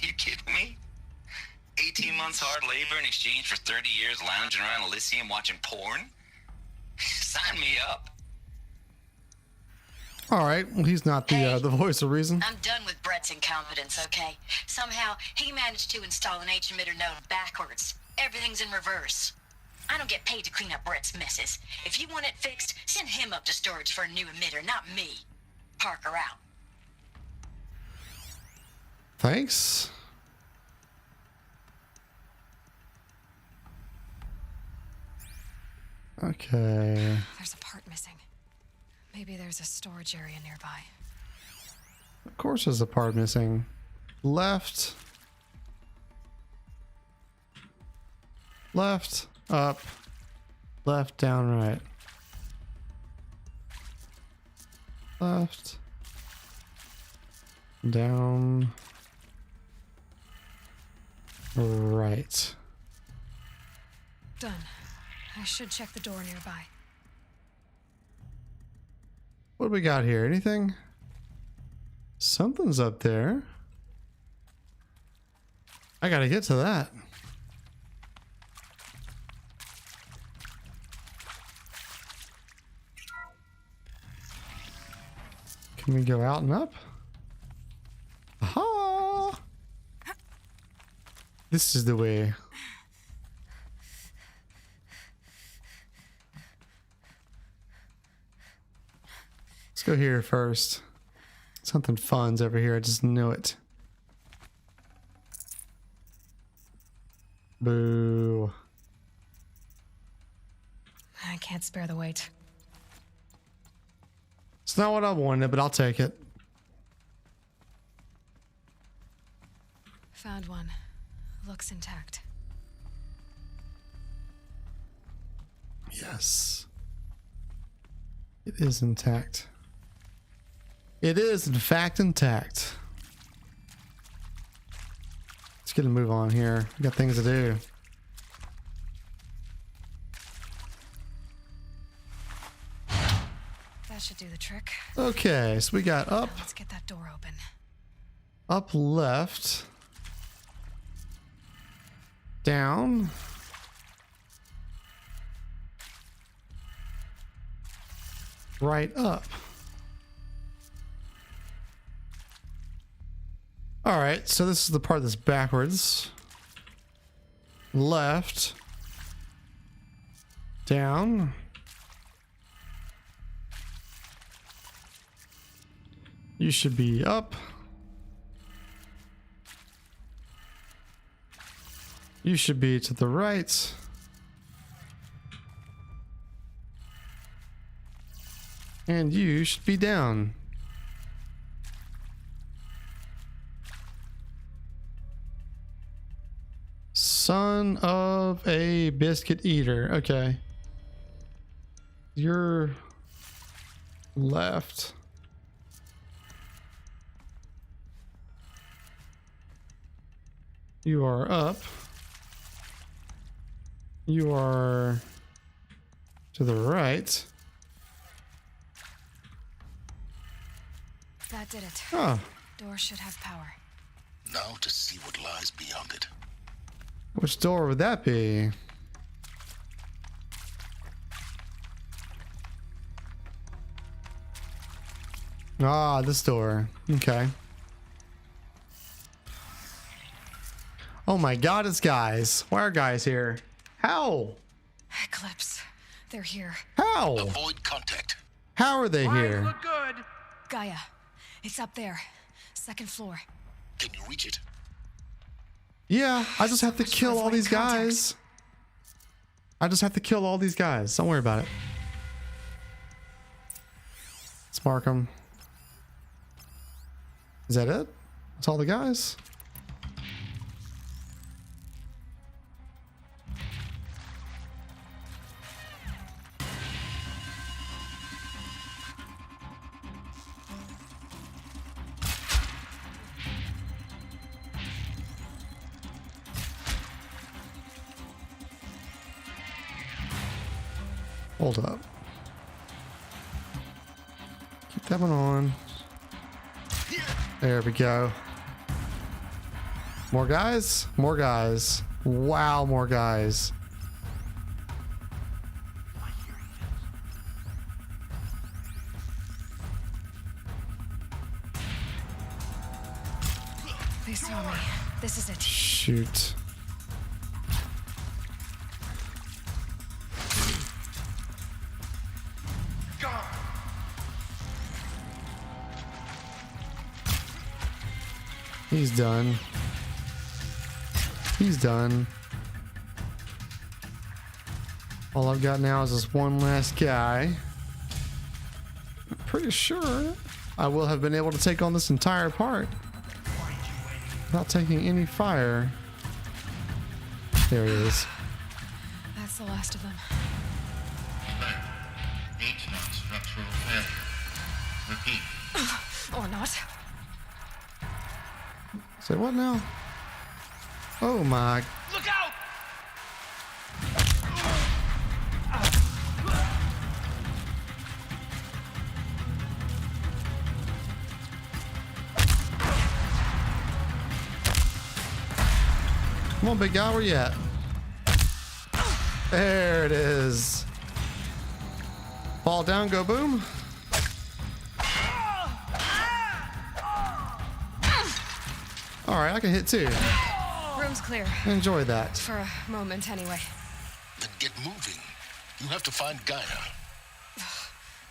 Speaker 10: You kidding me? 18 months hard labor in exchange for 30 years lounging around Elysium watching porn? Sign me up.
Speaker 1: All right, well, he's not the voice of reason.
Speaker 15: I'm done with Brett's incompetence, okay? Somehow, he managed to install an H-emitter node backwards. Everything's in reverse. I don't get paid to clean up Brett's messes. If you want it fixed, send him up to storage for a new emitter, not me. Parker out.
Speaker 1: Thanks. Okay.
Speaker 12: There's a part missing. Maybe there's a storage area nearby.
Speaker 1: Of course there's a part missing. Left. Left. Up. Left. Down. Right. Left. Down. Right.
Speaker 12: Done. I should check the door nearby.
Speaker 1: What do we got here? Anything? Something's up there. I gotta get to that. Can we go out and up? Aha! This is the way. Let's go here first. Something fun's over here. I just know it. Boo.
Speaker 12: I can't spare the weight.
Speaker 1: It's not what I wanted, but I'll take it.
Speaker 12: Found one. Looks intact.
Speaker 1: Yes. It is intact. It is, in fact, intact. Let's get a move on here. We got things to do.
Speaker 12: That should do the trick.
Speaker 1: Okay, so we got up.
Speaker 12: Let's get that door open.
Speaker 1: Up left. Down. Right up. All right, so this is the part that's backwards. Left. Down. You should be up. You should be to the right. And you should be down. Son of a biscuit eater. Okay. You're left. You are up. You are to the right.
Speaker 12: That did it.
Speaker 1: Oh.
Speaker 12: Door should have power.
Speaker 3: Now to see what lies beyond it.
Speaker 1: Which door would that be? Ah, this door. Okay. Oh my god, it's guys. Why are guys here? How?
Speaker 12: Eclipse. They're here.
Speaker 1: How?
Speaker 3: Avoid contact.
Speaker 1: How are they here?
Speaker 14: Look good.
Speaker 12: Gaia. It's up there. Second floor.
Speaker 3: Can you reach it?
Speaker 1: Yeah, I just have to kill all these guys. I just have to kill all these guys. Don't worry about it. Let's mark them. Is that it? That's all the guys? Hold up. Keep that one on. There we go. More guys? More guys. Wow, more guys.
Speaker 12: They saw me. This is it.
Speaker 1: Shoot. He's done. He's done. All I've got now is this one last guy. I'm pretty sure I will have been able to take on this entire part without taking any fire. There he is.
Speaker 12: That's the last of them.
Speaker 6: H non-structural failure. Repeat.
Speaker 12: Or not.
Speaker 1: Say what now? Oh my.
Speaker 14: Look out!
Speaker 1: Come on, big guy, where you at? There it is. Fall down, go boom. All right, I can hit too.
Speaker 12: Room's clear.
Speaker 1: Enjoy that.
Speaker 12: For a moment, anyway.
Speaker 3: Then get moving. You have to find Gaia.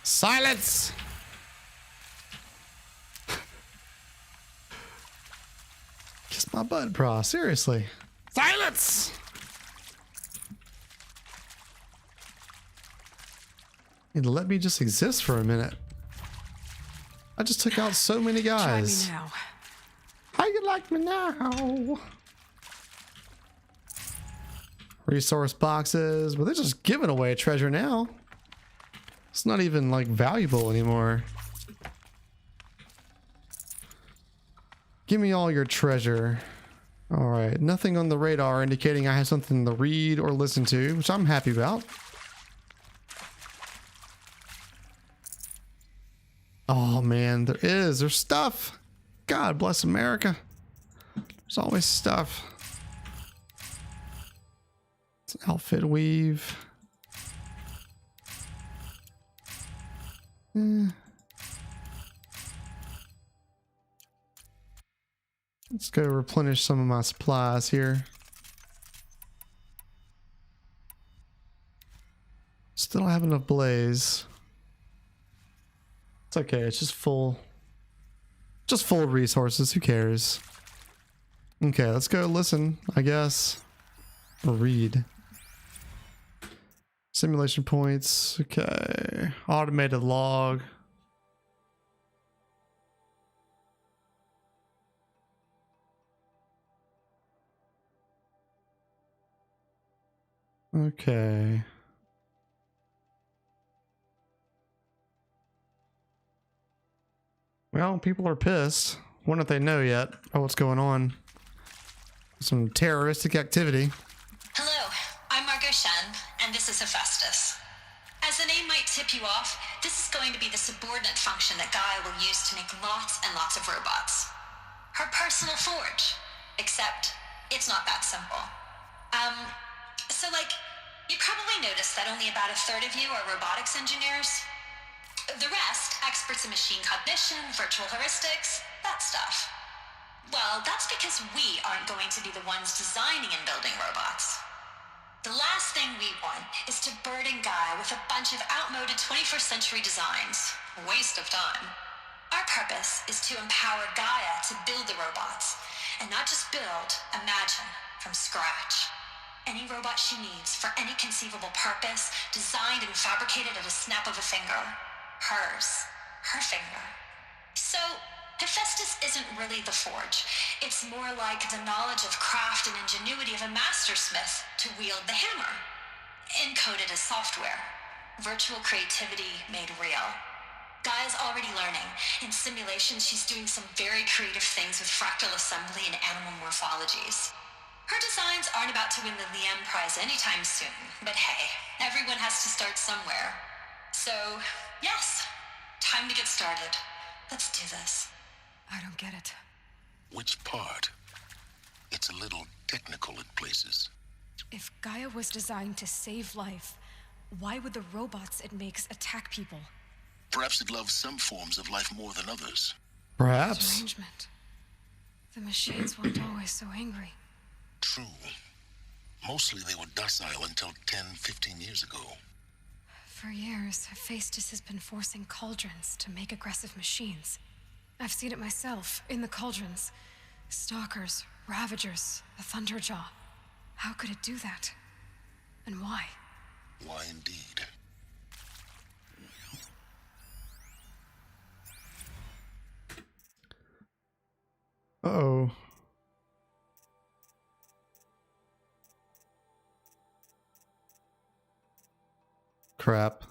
Speaker 1: Silence! Kiss my butt, bra. Seriously. Silence! And let me just exist for a minute. I just took out so many guys.
Speaker 12: Try me now.
Speaker 1: How you like me now? Resource boxes. Well, they're just giving away treasure now. It's not even like valuable anymore. Give me all your treasure. All right, nothing on the radar indicating I have something to read or listen to, which I'm happy about. Oh man, there's stuff. God bless America. There's always stuff. It's an outfit weave. Let's go replenish some of my supplies here. Still don't have enough blaze. It's okay, it's just full. Just full of resources, who cares? Okay, let's go listen, I guess. Or read. Simulation points, okay. Automated log. Okay. Well, people are pissed. Wonder if they know yet about what's going on. Some terroristic activity.
Speaker 16: Hello, I'm Margot Shen, and this is Hephaestus. As the name might tip you off, this is going to be the subordinate function that Gaia will use to make lots and lots of robots. Her personal forge. Except, it's not that simple. So you probably noticed that only about a third of you are robotics engineers. The rest, experts in machine cognition, virtual heuristics, that stuff. Well, that's because we aren't going to be the ones designing and building robots. The last thing we want is to burden Gaia with a bunch of outmoded 21st century designs. Waste of time. Our purpose is to empower Gaia to build the robots, and not just build, imagine, from scratch. Any robot she needs for any conceivable purpose, designed and fabricated at a snap of a finger. Hers. Her finger. So, Hephaestus isn't really the forge. It's more like the knowledge of craft and ingenuity of a mastersmith to wield the hammer. Encoded as software. Virtual creativity made real. Gaia's already learning. In simulations, she's doing some very creative things with fractal assembly and animal morphologies. Her designs aren't about to win the Liam Prize anytime soon, but hey, everyone has to start somewhere. So, yes, time to get started. Let's do this.
Speaker 12: I don't get it.
Speaker 3: Which part? It's a little technical in places.
Speaker 12: If Gaia was designed to save life, why would the robots it makes attack people?
Speaker 3: Perhaps it loves some forms of life more than others.
Speaker 1: Perhaps.
Speaker 12: Arrangement. The machines weren't always so angry.
Speaker 3: True. Mostly they were docile until 10, 15 years ago.
Speaker 12: For years, Hephaestus has been forcing cauldrons to make aggressive machines. I've seen it myself, in the cauldrons. Stalkers, Ravagers, the Thunderjaw. How could it do that? And why?
Speaker 3: Why indeed?
Speaker 1: Uh-oh. Crap.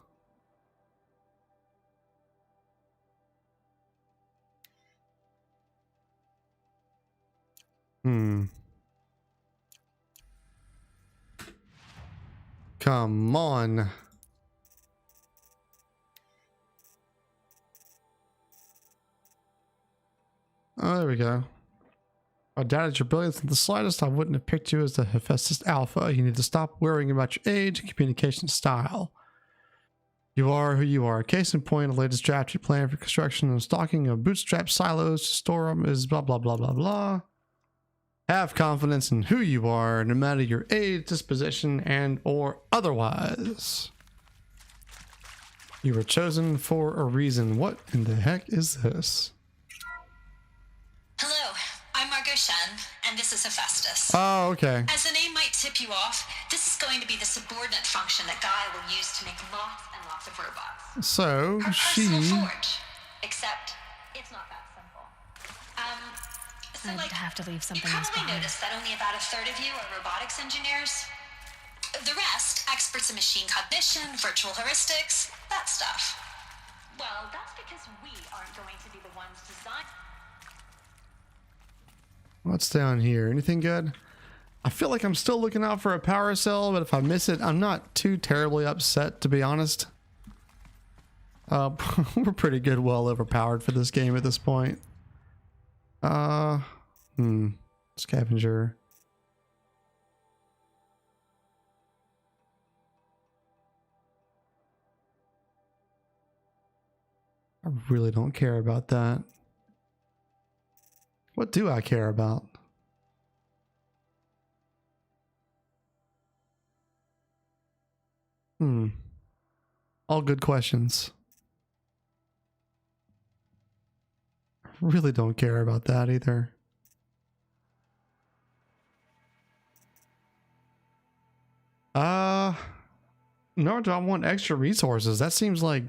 Speaker 1: Come on. Oh, there we go. I doubted your brilliance in the slightest. I wouldn't have picked you as the Hephaestus Alpha. You need to stop worrying about your age and communication style. You are who you are. Case in point, the latest draft you plan for construction and stocking of bootstrap silos to store them is blah, blah, blah, blah, blah. Have confidence in who you are, no matter your age, disposition, and or otherwise. You were chosen for a reason. What in the heck is this?
Speaker 16: Hello, I'm Margot Shen, and this is Hephaestus.
Speaker 1: Oh, okay.
Speaker 16: As the name might tip you off, this is going to be the subordinate function that Gaia will use to make lots and lots of robots.
Speaker 1: So,
Speaker 16: Her
Speaker 1: she...
Speaker 16: personal forge. Except, it's not that simple.
Speaker 12: I'd have to leave something
Speaker 16: You
Speaker 12: else
Speaker 16: probably
Speaker 12: behind.
Speaker 16: noticed that only about a third of you are robotics engineers. The rest, experts in machine cognition, virtual heuristics, that stuff. Well, that's because we aren't going to be the ones designing.
Speaker 1: What's down here? Anything good? I feel like I'm still looking out for a power cell, but if I miss it, I'm not too terribly upset, to be honest. We're pretty good, well overpowered for this game at this point. Scavenger. I really don't care about that. What do I care about? All good questions. I really don't care about that either. Nor do I want extra resources. That seems like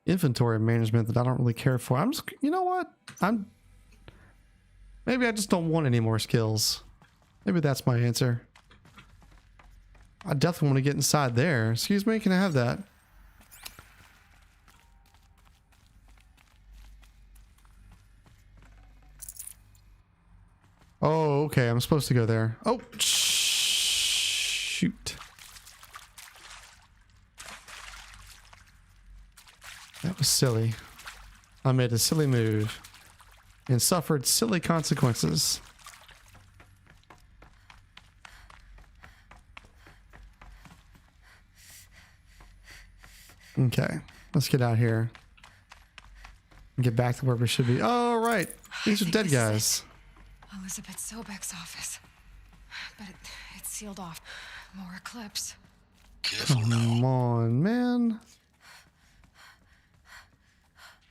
Speaker 1: inventory management that I don't really care for. I'm just, you know what? Maybe I just don't want any more skills. Maybe that's my answer. I definitely want to get inside there. Excuse me, can I have that? Oh, okay, I'm supposed to go there. Oh, shoot. That was silly. I made a silly move and suffered silly consequences. Okay, let's get out here and get back to where we should be. Oh, right. These are dead guys.
Speaker 12: Elizabeth Sobek's office. But it's sealed off. More Eclipse.
Speaker 1: Come on, man.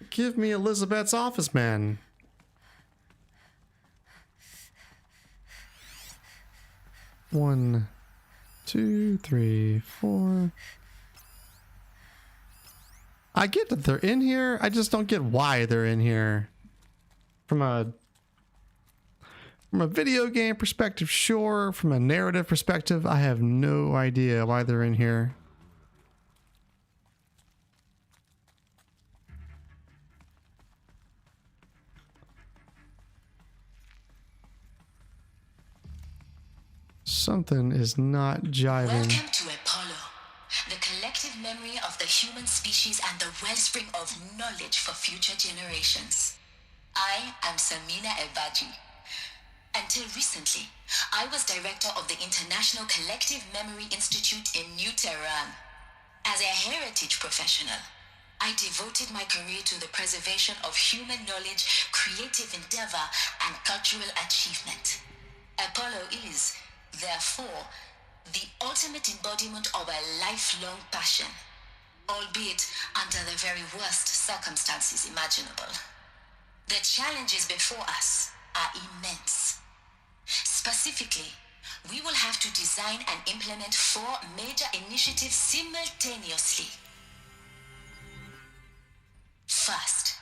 Speaker 1: Give me Elizabeth's office, man. One, two, three, four. I get that they're in here. I just don't get why they're in here. From a video game perspective, sure. From a narrative perspective, I have no idea why they're in here. Something is not jiving.
Speaker 8: Welcome to Apollo, the collective memory of the human species and the wellspring of knowledge for future generations. I am Samina Ebaji. Until recently, I was director of the International Collective Memory Institute in New Tehran. As a heritage professional, I devoted my career to the preservation of human knowledge, creative endeavor, and cultural achievement. Apollo is, therefore, the ultimate embodiment of a lifelong passion, albeit under the very worst circumstances imaginable. The challenges before us are immense. Specifically, we will have to design and implement 4 major initiatives simultaneously. First,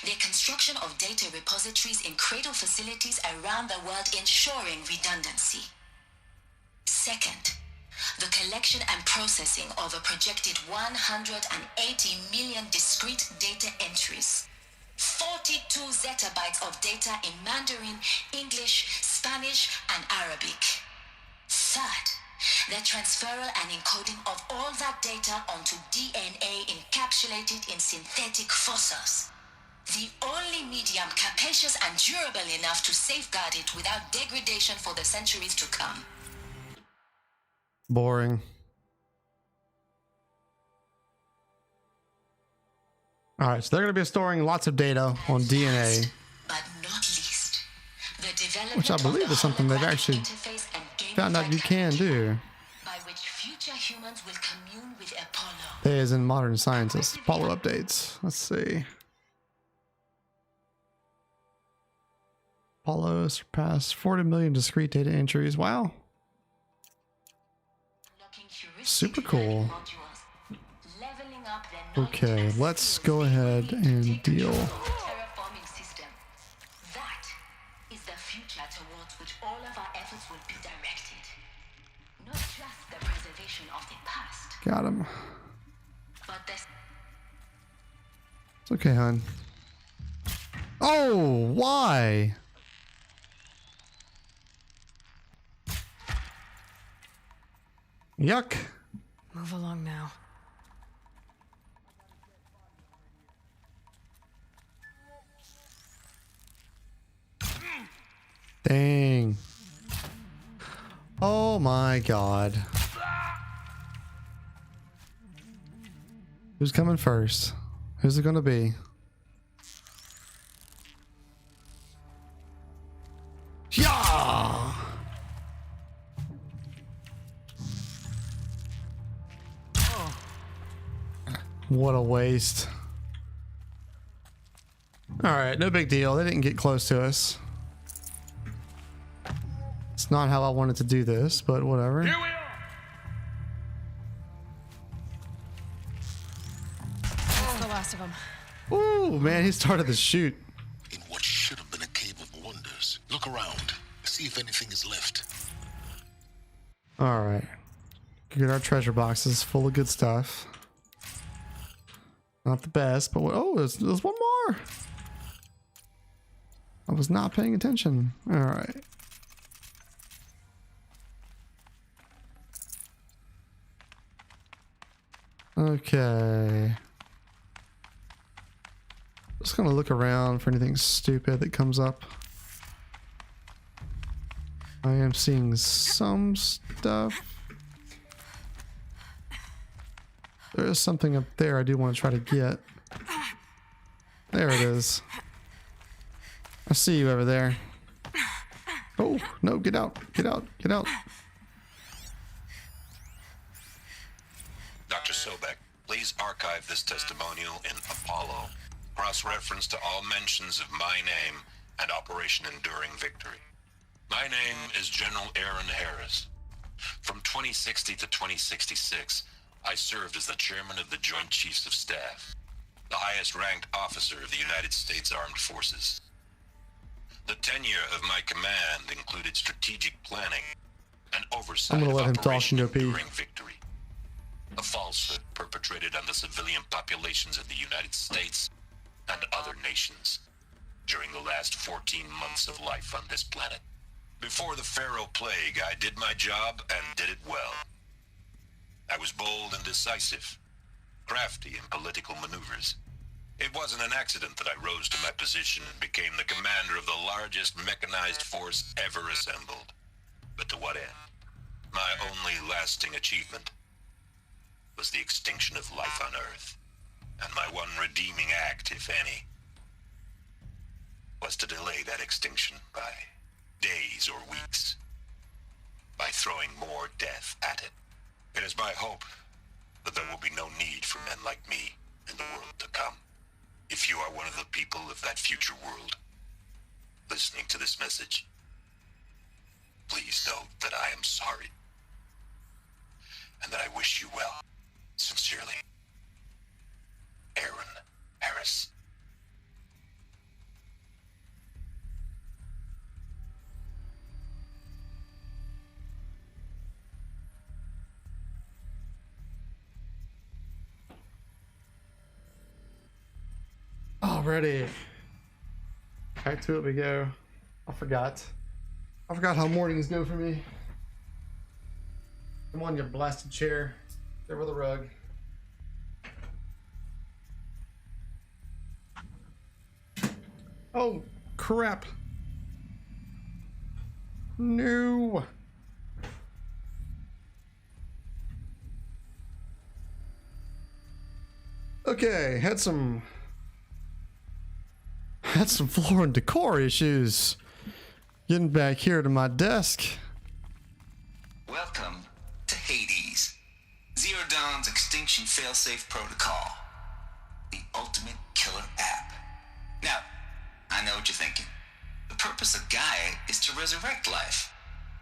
Speaker 8: the construction of data repositories in cradle facilities around the world, ensuring redundancy. Second, the collection and processing of a projected 180 million discrete data entries, 42 zettabytes of data in Mandarin, English, Spanish, and Arabic. Third, the transferal and encoding of all that data onto DNA encapsulated in synthetic fossils. The only medium capacious and durable enough to safeguard it without degradation for the centuries to come.
Speaker 1: Boring. All right, so they're going to be storing lots of data on DNA,
Speaker 8: But not least, the development
Speaker 1: which I believe is something they've actually found out you can do.
Speaker 8: by which future humans will commune with Apollo.
Speaker 1: They as in modern scientists. Apollo updates. Let's see. Apollo surpassed 40 million discrete data entries. Wow. Super cool. Okay, let's go ahead and deal.
Speaker 8: Terraforming system. That is the future towards which all of our efforts will be directed. Not just the preservation of the past,
Speaker 1: Got him.
Speaker 8: but the
Speaker 1: It's okay, hon. Oh, why? Yuck.
Speaker 12: Move along now.
Speaker 1: Dang. Oh my god. Who's coming first? Who's it gonna be? Yeah. What a waste. Alright, no big deal. They didn't get close to us. It's not how I wanted to do this, but whatever.
Speaker 14: Here we are.
Speaker 12: That's the last of them.
Speaker 1: Ooh, man, he started to shoot.
Speaker 3: In what should have been a cave of wonders. Look around. See if anything is left.
Speaker 1: Alright. Get our treasure boxes full of good stuff. Not the best, but oh, there's one more. I was not paying attention. Alright. Okay. Just gonna look around for anything stupid that comes up. I am seeing some stuff. There is something up there I do want to try to get. There it is. I see you over there. Oh, no, get out, get out, get out.
Speaker 7: Dr. Sobek, please archive this testimonial in Apollo. Cross-reference to all mentions of my name and Operation Enduring Victory. My name is General Aaron Harris. From 2060 to 2066, I served as the chairman of the Joint Chiefs of Staff, the highest ranked officer of the United States Armed Forces. The tenure of my command included strategic planning and oversight
Speaker 1: I'm gonna
Speaker 7: of
Speaker 1: let him talk,
Speaker 7: Operation
Speaker 1: Shinopie.
Speaker 7: Enduring Victory, a falsehood perpetrated on the civilian populations of the United States and other nations during the last 14 months of life on this planet. Before the Pharaoh Plague, I did my job and did it well. I was bold and decisive, crafty in political maneuvers. It wasn't an accident that I rose to my position and became the commander of the largest mechanized force ever assembled. But to what end? My only lasting achievement was the extinction of life on Earth. And my one redeeming act, if any, was to delay that extinction by days or weeks, by throwing more death at it. It is my hope that there will be no need for men like me in the world to come. If you are one of the people of that future world listening to this message, please know that I am sorry and that I wish you well. Sincerely, Aaron Harris.
Speaker 1: Already. Back to it we go. I forgot how mornings go for me. Come on, you blasted chair. There with a rug. Oh, crap. No. Okay, had some floor and decor issues getting back here to my desk.
Speaker 10: Welcome to Hades, Zero Dawn's extinction failsafe protocol, the ultimate killer app. Now, I know what you're thinking. The purpose of Gaia is to resurrect life.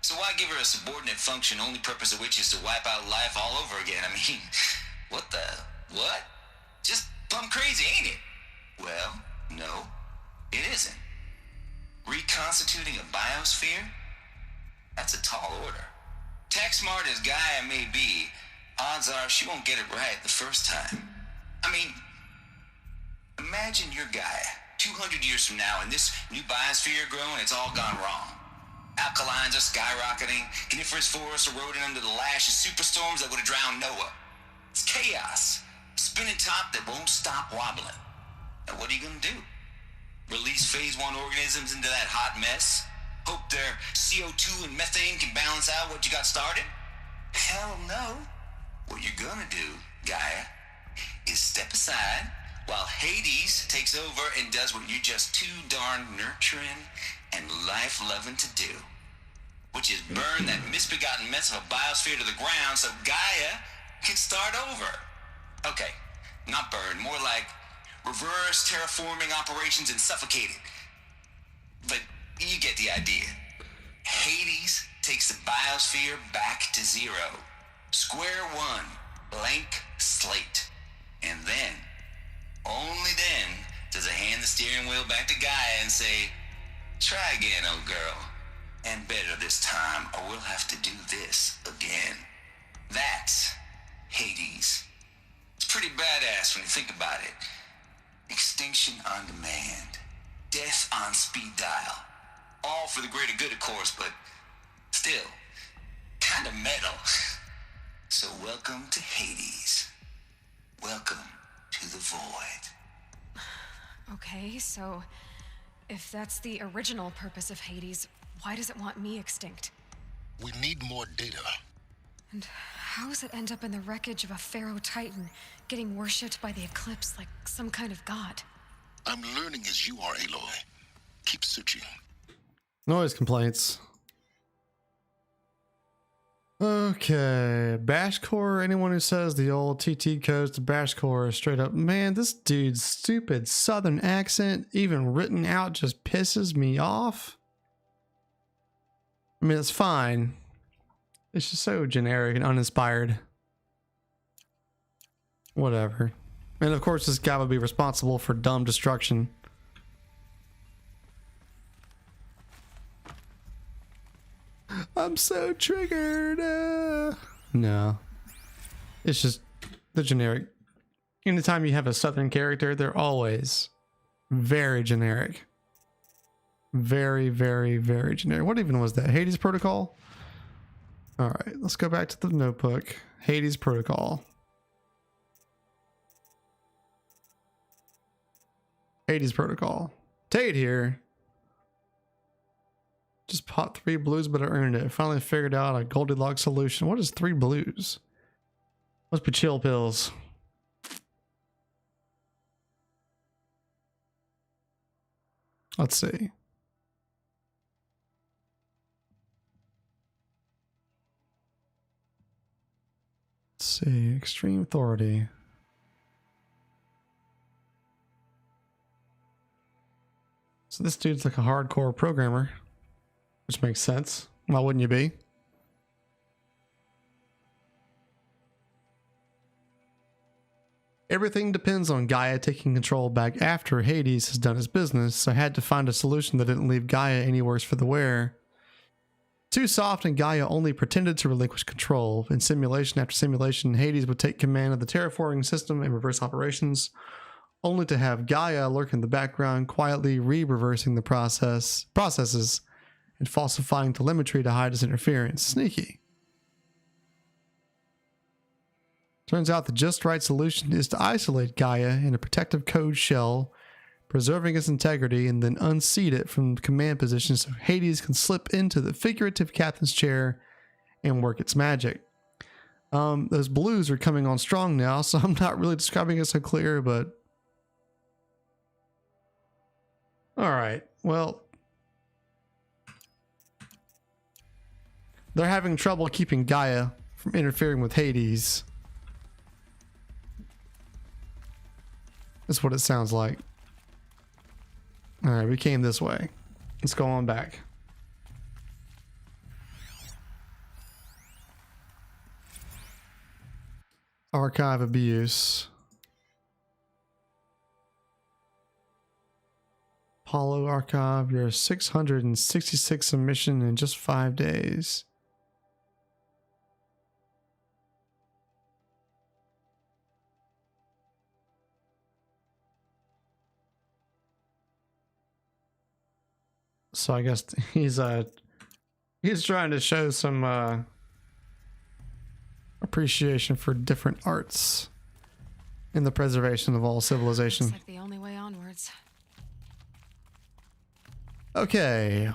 Speaker 10: So why give her a subordinate function, only purpose of which is to wipe out life all over again? I mean, what? Just plumb crazy, ain't it? Well, no, it isn't. Reconstituting a biosphere? That's a tall order. Tech smart as Gaia may be, odds are she won't get it right the first time. I mean, imagine you're Gaia, 200 years from now, and this new biosphere you're growing, it's all gone wrong. Alkalines are skyrocketing, coniferous forests eroding under the lash of superstorms that would have drowned Noah. It's chaos. Spinning top that won't stop wobbling. Now what are you gonna do? Release phase 1 organisms into that hot mess? Hope their CO2 and methane can balance out what you got started? Hell no. What you're gonna do, Gaia, is step aside while Hades takes over and does what you're just too darn nurturing and life-loving to do, which is burn that misbegotten mess of a biosphere to the ground so Gaia can start over. Okay, not burn, more like reverse terraforming operations and suffocate it. But you get the idea. Hades takes the biosphere back to zero. Square one, blank slate. And then, only then, does it hand the steering wheel back to Gaia and say, try again, old girl. And better this time, or we'll have to do this again. That's Hades. It's pretty badass when you think about it. Extinction on demand. Death on speed dial. All for the greater good, of course, but still, kind of metal. So welcome to Hades. Welcome to the void.
Speaker 12: Okay, so if that's the original purpose of Hades, why does it want me extinct?
Speaker 3: We need more data.
Speaker 12: And how does it end up in the wreckage of a Pharaoh Titan, getting worshipped by the Eclipse like some kind of god?
Speaker 3: I'm learning as you are, Aloy. Keep searching.
Speaker 1: Noise complaints. Okay, Bashcore. Anyone who says the old TT codes to Bashcore is straight up, man, this dude's stupid southern accent, even written out, just pisses me off. I mean, it's fine. It's just so generic and uninspired. Whatever. And of course, this guy would be responsible for dumb destruction. I'm so triggered. No. It's just the generic. Anytime you have a southern character, they're always very generic. Very, very, very generic. What even was that? Hades Protocol? Alright, let's go back to the notebook. Hades Protocol. Hades Protocol. Tate here. Just popped 3 blues, but I earned it. Finally figured out a Goldilocks solution. What is 3 blues? Must be chill pills. Let's see. Let's see. Extreme authority. So this dude's like a hardcore programmer. Which makes sense. Why wouldn't you be? Everything depends on Gaia taking control back after Hades has done his business, so I had to find a solution that didn't leave Gaia any worse for the wear. Too soft, and Gaia only pretended to relinquish control. In simulation after simulation, Hades would take command of the terraforming system and reverse operations, only to have Gaia lurk in the background, quietly re-reversing the processes and falsifying telemetry to hide his interference. Sneaky. Turns out the just right solution is to isolate Gaia in a protective code shell, preserving its integrity, and then unseat it from command position so Hades can slip into the figurative captain's chair and work its magic. Those blues are coming on strong now, so I'm not really describing it so clear, but... Alright, well... They're having trouble keeping Gaia from interfering with Hades. That's what it sounds like. Alright, we came this way. Let's go on back. Archive abuse. Apollo Archive, your 666 submission in just 5 days. So I guess he's trying to show some appreciation for different arts in the preservation of all civilization.
Speaker 12: Looks like the only way onwards.
Speaker 1: Okay.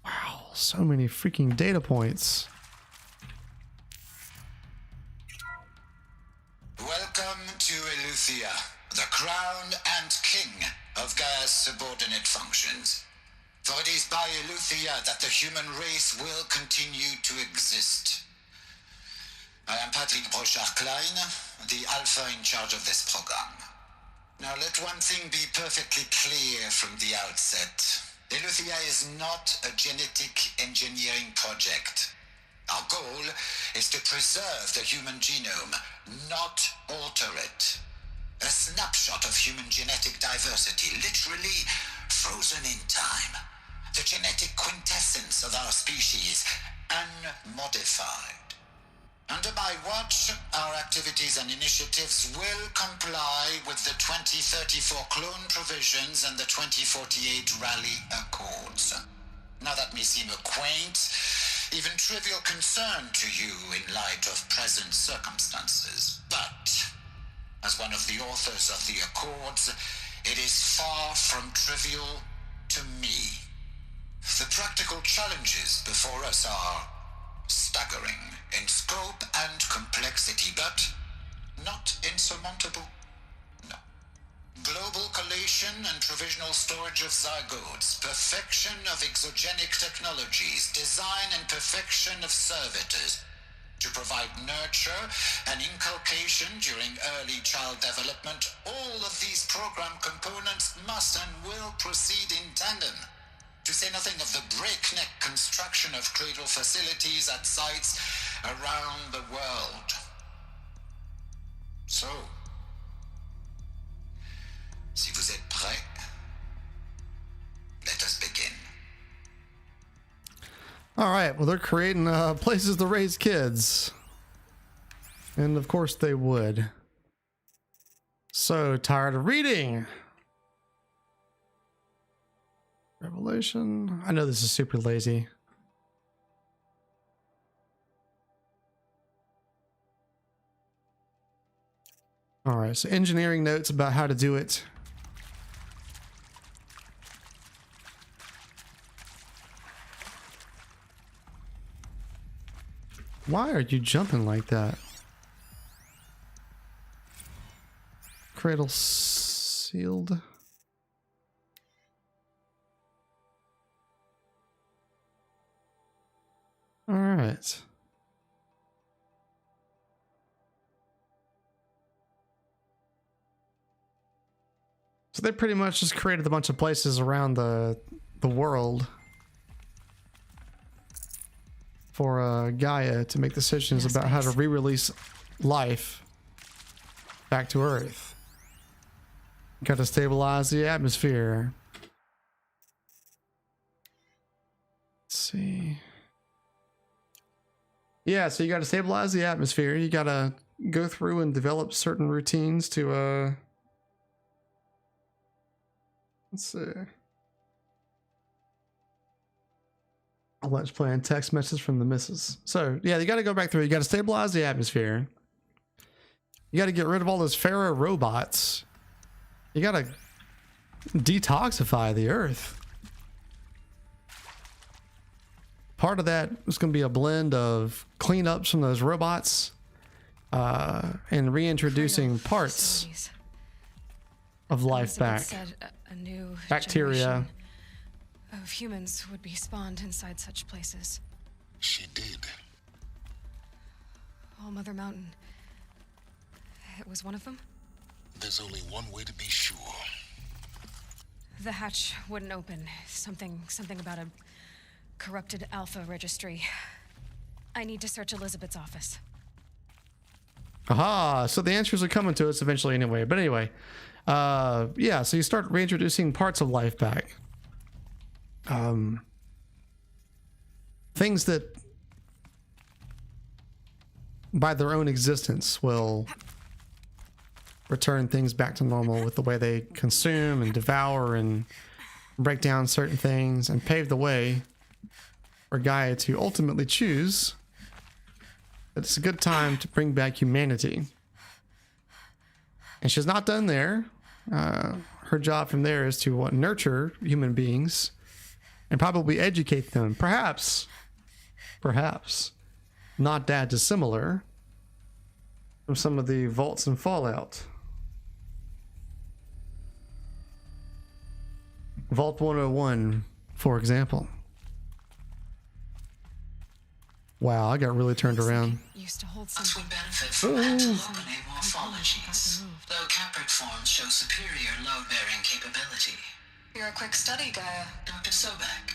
Speaker 1: Wow, so many freaking data points.
Speaker 17: Welcome to Eleuthia, the crown and king of Gaia's subordinate functions. For it is by Eleuthia that the human race will continue to exist. I am Patrick Brochard-Klein, the Alpha in charge of this program. Now let one thing be perfectly clear from the outset. Eleuthia is not a genetic engineering project. Our goal is to preserve the human genome, not alter it. A snapshot of human genetic diversity, literally frozen in time. The genetic quintessence of our species, unmodified. Under my watch, our activities and initiatives will comply with the 2034 clone provisions and the 2048 Rally Accords. Now that may seem a quaint, even trivial concern to you in light of present circumstances, but as one of the authors of the Accords, it is far from trivial to me. The practical challenges before us are staggering in scope and complexity, but not insurmountable. No. Global collation and provisional storage of zygotes, perfection of exogenic technologies, design and perfection of servitors, to provide nurture and inculcation during early child development. All of these program components must and will proceed in tandem, to say nothing of the breakneck construction of cradle facilities at sites around the world. So, si vous êtes prêts, let us begin.
Speaker 1: All right, well, they're creating places to raise kids. And of course they would. So tired of reading. Revelation. I know this is super lazy. All right, so engineering notes about how to do it. Why are you jumping like that? Cradle sealed. All right. So they pretty much just created a bunch of places around the world for Gaia to make decisions about how to re-release life back to Earth. Got to stabilize the atmosphere. Let's see. Yeah, so you got to stabilize the atmosphere. You got to go through and develop certain routines to let's see. Let's play text message from the missus. So yeah, you got to go back through. You got to stabilize the atmosphere. You got to get rid of all those Pharaoh robots. You gotta detoxify the Earth. Part of that is going to be a blend of cleanups from those robots and reintroducing parts of life back.
Speaker 12: Said a new
Speaker 1: Bacteria.
Speaker 12: generation of humans would be spawned inside such places.
Speaker 3: She did.
Speaker 12: Oh, Mother Mountain. It was one of them?
Speaker 3: There's only one way to be sure.
Speaker 12: The hatch wouldn't open. Something about a corrupted Alpha registry. I need to search Elizabeth's office.
Speaker 1: Aha, so the answers are coming to us eventually anyway. But anyway, yeah, so you start reintroducing parts of life back. Things that by their own existence will return things back to normal with the way they consume and devour and break down certain things and pave the way for Gaia to ultimately choose that it's a good time to bring back humanity. And she's not done there. Her job from there is to nurture human beings and probably educate them. Perhaps not that dissimilar from some of the vaults and Fallout. Vault 101, for example. Wow, I got really turned around.
Speaker 12: Used to hold
Speaker 17: But we
Speaker 12: something.
Speaker 17: benefit from antilope morphologies, though caprid forms show superior load-bearing capability. You're a quick study, Gaia. Dr. Sobek,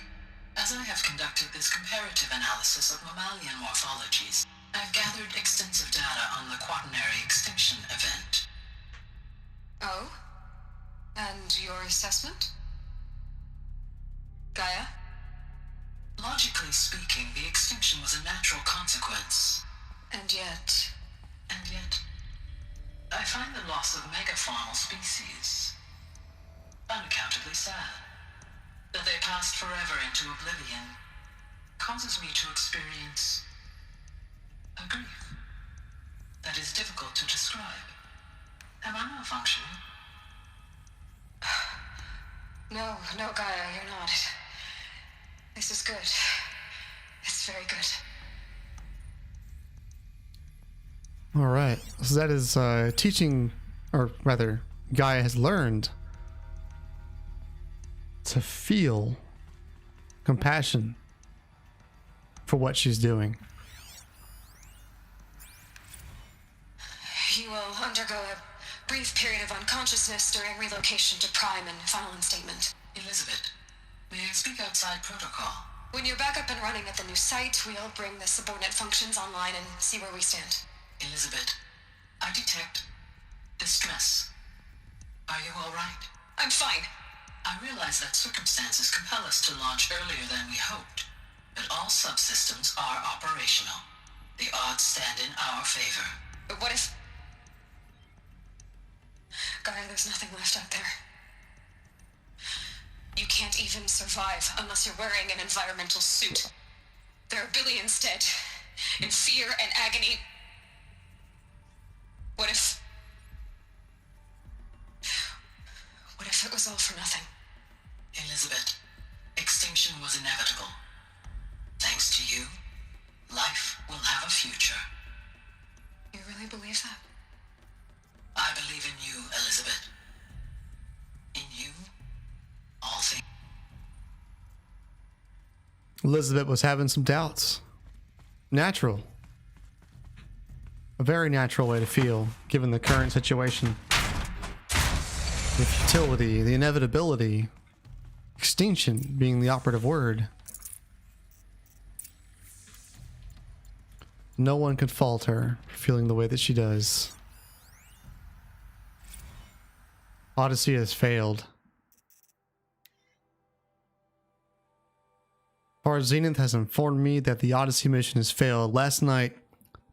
Speaker 17: as I have conducted this comparative analysis of mammalian morphologies, I've gathered extensive data on the quaternary extinction event. Oh? And your assessment? Gaia? Logically speaking, the extinction was a natural consequence. And yet, I find the loss of megafaunal species unaccountably sad. That they passed forever into oblivion causes me to experience a grief that is difficult to describe. Am I malfunctioning? No, Gaia, you're not. This is good. It's very good.
Speaker 1: All right. So that is teaching, or rather, Gaia has learned to feel compassion for what she's doing.
Speaker 4: You will undergo a brief period of unconsciousness during relocation to Prime and final instatement.
Speaker 17: Elizabeth, may I speak outside protocol?
Speaker 4: When you're back up and running at the new site, we'll bring the subordinate functions online and see where we stand.
Speaker 17: Elizabeth, I detect distress. Are you all right?
Speaker 4: I'm fine.
Speaker 17: I realize that circumstances compel us to launch earlier than we hoped, but all subsystems are operational. The odds stand in our favor.
Speaker 4: But what if... Gaia, there's nothing left out there. You can't even survive unless you're wearing an environmental suit. There are billions dead, in fear and agony. What if it was all for nothing?
Speaker 17: Elizabeth, extinction was inevitable. Thanks to you, life will have a future.
Speaker 4: You really believe that?
Speaker 17: I believe in you, Elizabeth. In you, all things.
Speaker 1: Elizabeth was having some doubts. Natural. A very natural way to feel, given the current situation. The futility, the inevitability, extinction being the operative word. No one could fault her for feeling the way that she does. Odyssey has failed. Far Zenith has informed me that the Odyssey mission has failed. Last night,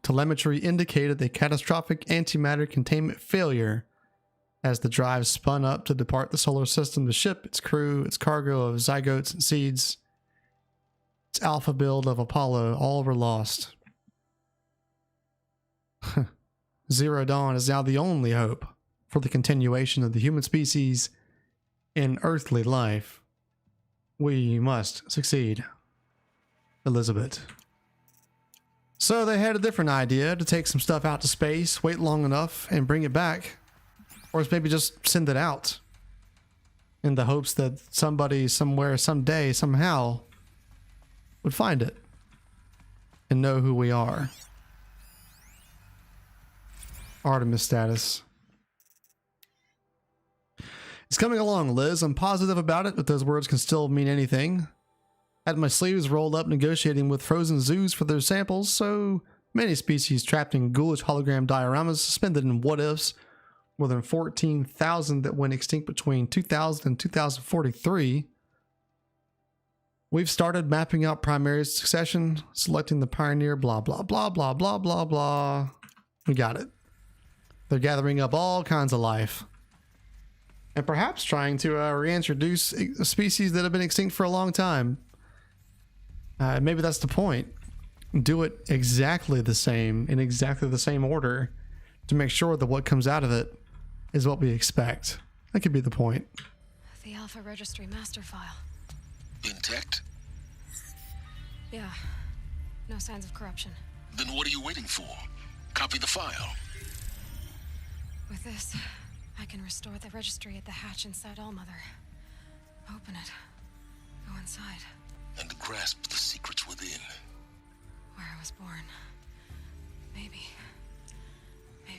Speaker 1: telemetry indicated a catastrophic antimatter containment failure as the drive spun up to depart the solar system. The ship, its crew, its cargo of zygotes and seeds, its alpha build of Apollo, all were lost. Zero Dawn is now the only hope for the continuation of the human species in earthly life, we must succeed. Elizabeth. So they had a different idea to take some stuff out to space, wait long enough, and bring it back. Or maybe just send it out in the hopes that somebody, somewhere, someday, somehow would find it and know who we are. Artemis status. It's coming along, Liz. I'm positive about it, but those words can still mean anything. Had my sleeves rolled up negotiating with frozen zoos for their samples, so many species trapped in ghoulish hologram dioramas suspended in what-ifs. More than 14,000 that went extinct between 2000 and 2043. We've started mapping out primary succession, selecting the pioneer, blah, blah, blah, blah, blah, blah, blah. We got it. They're gathering up all kinds of life. And perhaps trying to reintroduce species that have been extinct for a long time. Maybe that's the point. Do it exactly the same, in exactly the same order, to make sure that what comes out of it is what we expect. That could be the point.
Speaker 12: The Alpha Registry master file.
Speaker 3: Intact?
Speaker 12: Yeah. No signs of corruption.
Speaker 3: Then what are you waiting for? Copy the file.
Speaker 12: With this, I can restore the registry at the hatch inside Allmother. Open it. Go inside.
Speaker 3: And grasp the secrets within.
Speaker 12: Where I was born. Maybe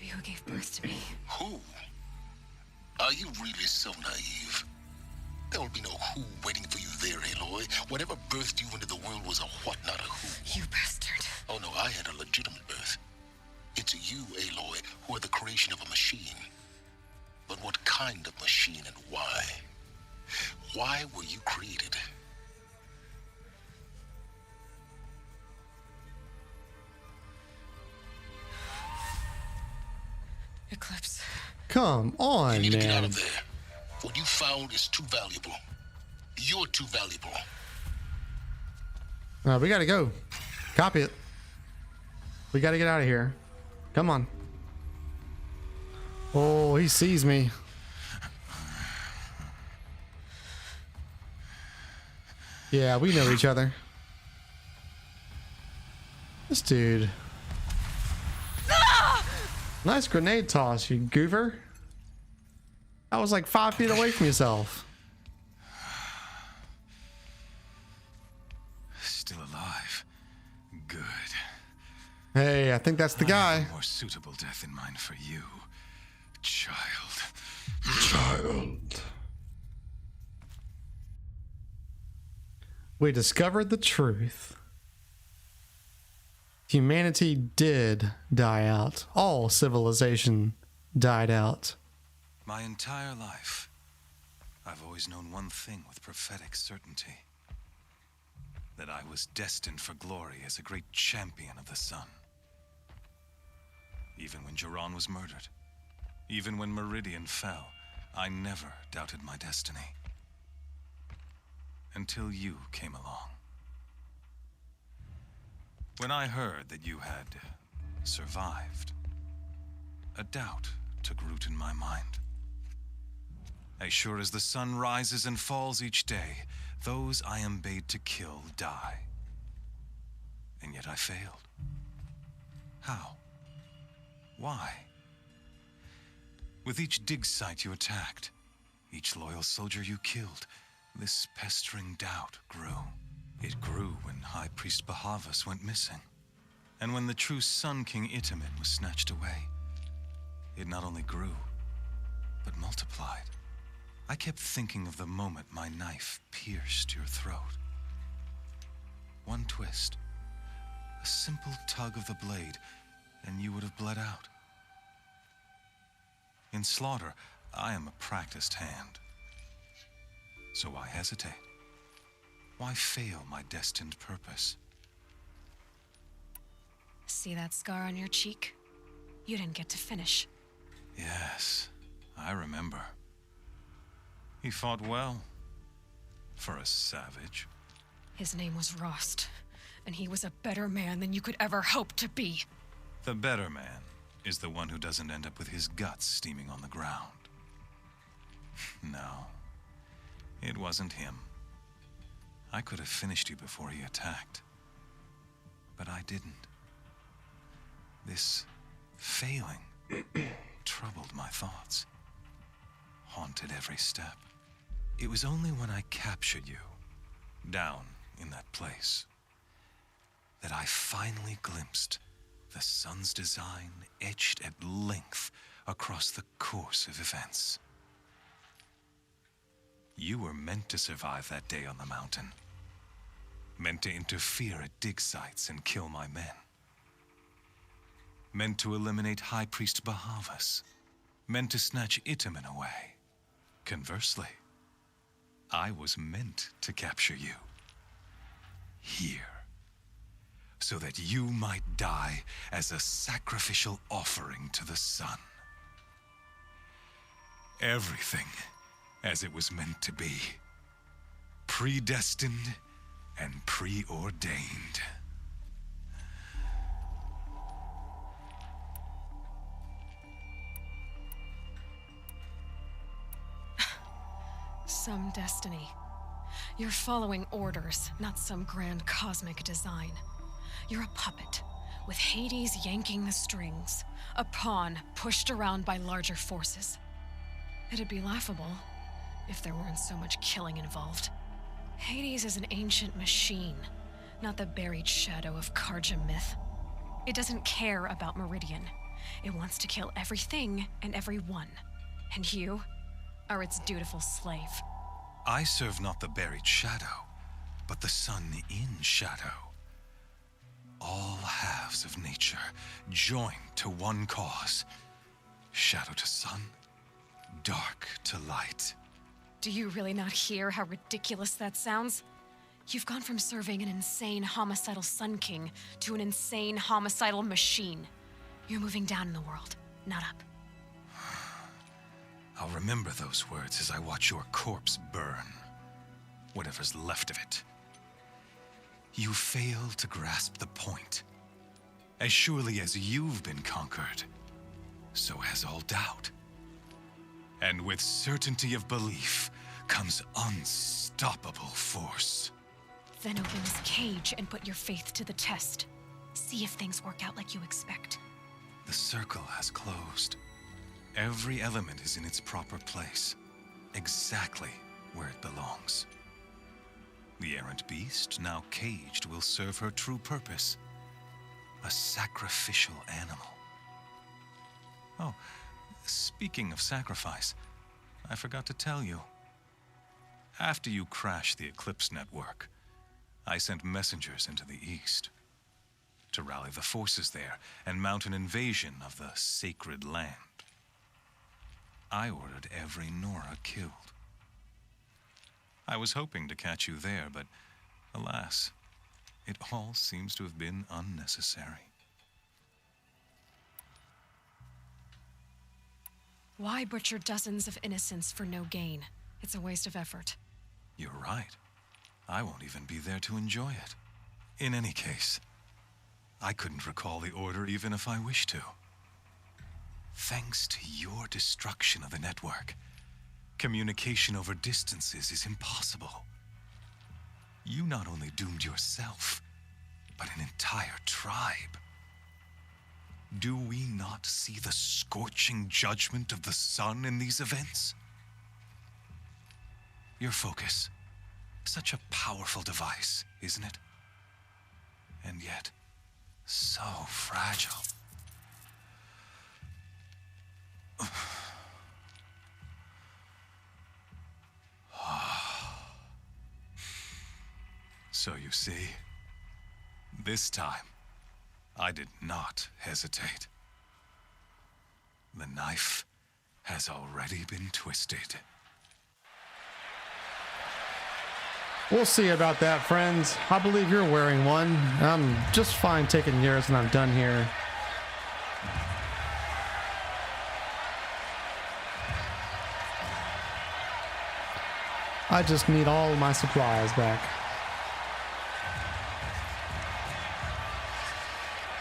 Speaker 12: who gave birth to me.
Speaker 3: Who? Are you really so naive? There will be no who waiting for you there, Aloy. Whatever birthed you into the world was a what, not a who.
Speaker 12: You bastard.
Speaker 3: Oh no, I had a legitimate birth. It's you, Aloy, who are the creation of a machine. But what kind of machine and why? Why were you created?
Speaker 12: Eclipse.
Speaker 1: Come on,
Speaker 3: you need
Speaker 1: man.
Speaker 3: to get out of there. What you found is too valuable. You're too valuable.
Speaker 1: We gotta go. Copy it. We gotta get out of here. Come on. Oh, he sees me. Yeah, we know each other. This dude. Nice grenade toss, you goofer. I was like 5 feet away from yourself.
Speaker 18: Still alive. Good.
Speaker 1: Hey, I think that's the guy.
Speaker 18: I have a more suitable death in mind for you, child.
Speaker 1: Child. We discovered the truth. Humanity did die out. All civilization died out.
Speaker 18: My entire life, I've always known one thing with prophetic certainty. That I was destined for glory as a great champion of the sun. Even when Jiran was murdered, even when Meridian fell, I never doubted my destiny. Until you came along. When I heard that you had survived, a doubt took root in my mind. As sure as the sun rises and falls each day, those I am bade to kill die. And yet I failed. How? Why? With each dig site you attacked, each loyal soldier you killed, this pestering doubt grew. It grew when High Priest Bahavas went missing. And when the true Sun King Itamen was snatched away. It not only grew, but multiplied. I kept thinking of the moment my knife pierced your throat. One twist, a simple tug of the blade, and you would have bled out. In slaughter, I am a practiced hand. So why hesitate? Why fail my destined purpose?
Speaker 12: See that scar on your cheek? You didn't get to finish.
Speaker 18: Yes, I remember. He fought well. For a savage.
Speaker 12: His name was Rost, and he was a better man than you could ever hope to be.
Speaker 18: The better man is the one who doesn't end up with his guts steaming on the ground. No, it wasn't him. I could have finished you before he attacked, but I didn't. This failing troubled my thoughts, haunted every step. It was only when I captured you, down in that place, that I finally glimpsed the sun's design etched at length across the course of events. You were meant to survive that day on the mountain, meant to interfere at dig sites and kill my men, meant to eliminate High Priest Bahavas, meant to snatch Itamen away. Conversely, I was meant to capture you here, so that you might die as a sacrificial offering to the sun. Everything as it was meant to be, predestined and preordained.
Speaker 12: Some destiny. You're following orders, not some grand cosmic design. You're a puppet, with Hades yanking the strings, a pawn pushed around by larger forces. It'd be laughable if there weren't so much killing involved. Hades is an ancient machine, not the buried shadow of Karja myth. It doesn't care about Meridian. It wants to kill everything and everyone. And you are its dutiful slave.
Speaker 18: I serve not the buried shadow, but the sun in shadow. All halves of nature joined to one cause. Shadow to sun, dark to light.
Speaker 12: Do you really not hear how ridiculous that sounds? You've gone from serving an insane homicidal Sun King to an insane homicidal machine. You're moving down in the world, not up.
Speaker 18: I'll remember those words as I watch your corpse burn. Whatever's left of it. You fail to grasp the point. As surely as you've been conquered, so has all doubt. And with certainty of belief comes unstoppable force.
Speaker 12: Then open this cage and put your faith to the test. See if things work out like you expect.
Speaker 18: The circle has closed. Every element is in its proper place, exactly where it belongs. The errant beast, now caged, will serve her true purpose. A sacrificial animal. Oh, speaking of sacrifice, I forgot to tell you. After you crashed the Eclipse network, I sent messengers into the east to rally the forces there and mount an invasion of the sacred land. I ordered every Nora killed. I was hoping to catch you there, but alas, it all seems to have been unnecessary.
Speaker 12: Why butcher dozens of innocents for no gain? It's a waste of effort.
Speaker 18: You're right. I won't even be there to enjoy it. In any case, I couldn't recall the order even if I wished to. Thanks to your destruction of the network, communication over distances is impossible. You not only doomed yourself, but an entire tribe. Do we not see the scorching judgment of the sun in these events? Your focus, such a powerful device, isn't it? And yet, so fragile. So you see, this time, I did not hesitate. The knife has already been twisted.
Speaker 1: We'll see about that, friends. I believe you're wearing one. I'm just fine taking yours when I'm done here. I just need all my supplies back.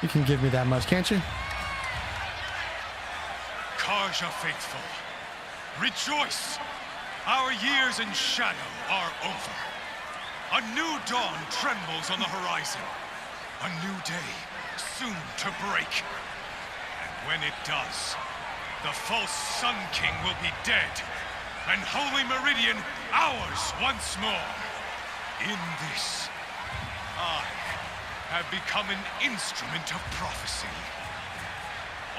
Speaker 1: You can give me that much, can't you?
Speaker 14: Tarja faithful, rejoice! Our years in shadow are over. A new dawn trembles on the horizon. A new day soon to break. And when it does, the false Sun King will be dead, and Holy Meridian ours once more. In this, I have become an instrument of prophecy.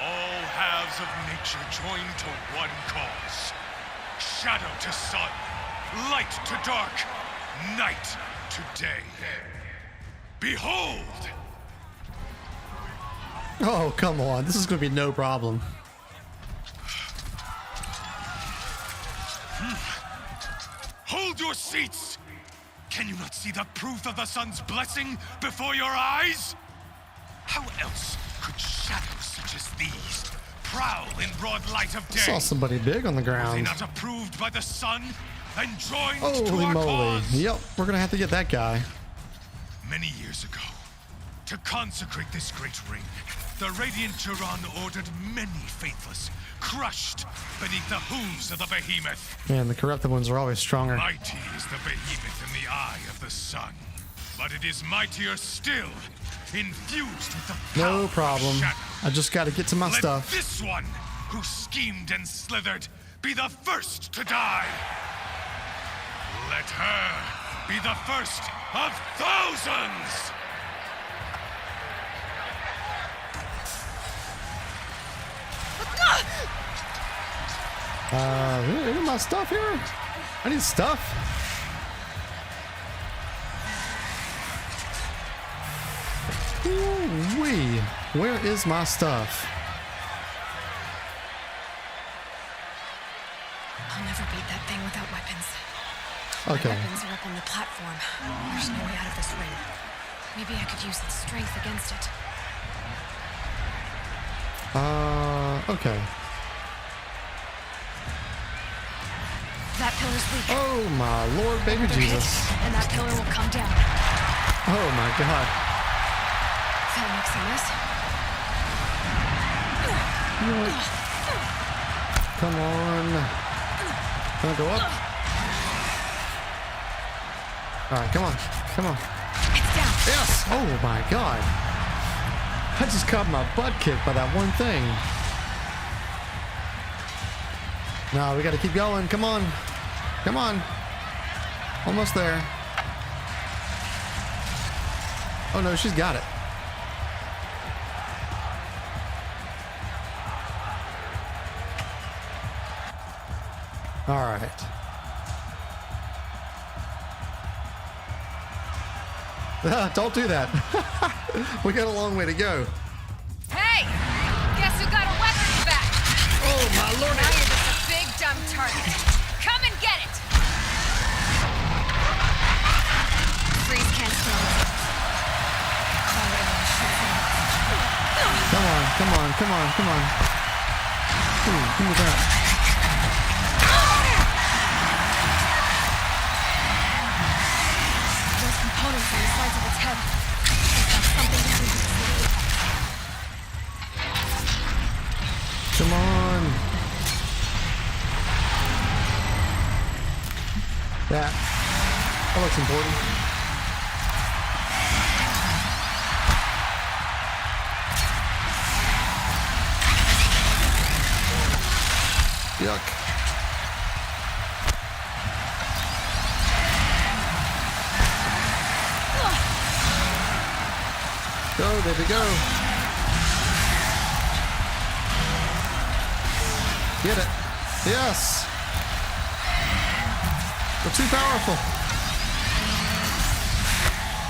Speaker 14: All halves of nature join to one cause. Shadow to sun, light to dark, night to day. Behold!
Speaker 1: Oh, come on. This is going to be no problem.
Speaker 14: Hold your seats! Can you not see the proof of the sun's blessing before your eyes? How else could shadows such as these prowl in broad light of day?
Speaker 1: Saw somebody big on the
Speaker 14: Were they
Speaker 1: ground.
Speaker 14: not approved by the sun and joined to
Speaker 1: Holy
Speaker 14: our
Speaker 1: moly.
Speaker 14: cause?
Speaker 1: Yep, we're going to have to get that guy.
Speaker 14: Many years ago, to consecrate this great ring, the Radiant Turan ordered many faithless, crushed beneath the hooves of the behemoth.
Speaker 1: Man, the corrupted ones are always stronger.
Speaker 14: Mighty is the behemoth in the eye of the sun, but it is mightier still, infused with the power
Speaker 1: No
Speaker 14: of
Speaker 1: problem.
Speaker 14: shadow.
Speaker 1: I just got to get to my
Speaker 14: Let
Speaker 1: stuff.
Speaker 14: this one, who schemed and slithered, be the first to die. Let her be the first of thousands!
Speaker 1: Any my stuff here? I need stuff. Ooh-wee. Where is my stuff?
Speaker 12: I'll never beat that thing without weapons.
Speaker 1: Okay.
Speaker 12: My weapons are up on the platform. There's no way out of this ring. Maybe I could use its strength against it.
Speaker 1: Okay.
Speaker 12: That pillar's weak.
Speaker 1: Oh my Lord, baby
Speaker 12: Another hit,
Speaker 1: Jesus.
Speaker 12: and that pillar will come down.
Speaker 1: Oh my God.
Speaker 12: That makes a mess.
Speaker 1: Come on. Can I go up? Alright, come on. Come on.
Speaker 12: It's down.
Speaker 1: Yes! Oh my God. I just caught my butt kicked by that one thing. No, we gotta keep going. Come on. Come on. Almost there. Oh no, she's got it. All right. Don't do that. We got a long way to go.
Speaker 12: Hey! Guess who got a weapon back?
Speaker 1: Oh my Lord!
Speaker 12: Now you're just a big dumb target. Come and get it! Freeze can't slow it.
Speaker 1: Come on, come on, come on, come on. Ooh, give me that.
Speaker 12: Those components on the sides of its head. It's got something to do with its
Speaker 1: Come on. That looks important. Yuck. Go, baby, go. Get it. Yes. We're too powerful.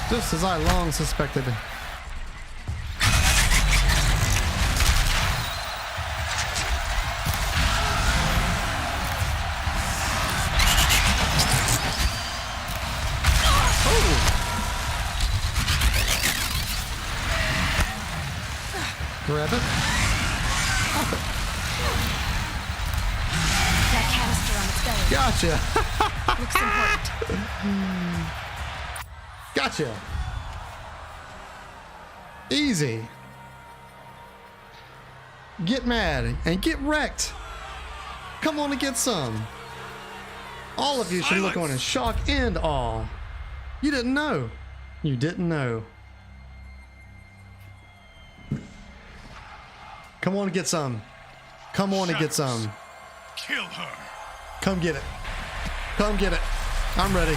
Speaker 1: Just as I long suspected. Grab it.
Speaker 12: That canister on its belly.
Speaker 1: Gotcha.
Speaker 12: Looks important.
Speaker 1: Gotcha. Easy. get mad, and get wrecked. Come on and get some. All of you should look on in shock and awe. You didn't know. You didn't know. Come on and get some. Come on and get some.
Speaker 14: Kill her.
Speaker 1: Come get it. Come get it. I'm ready.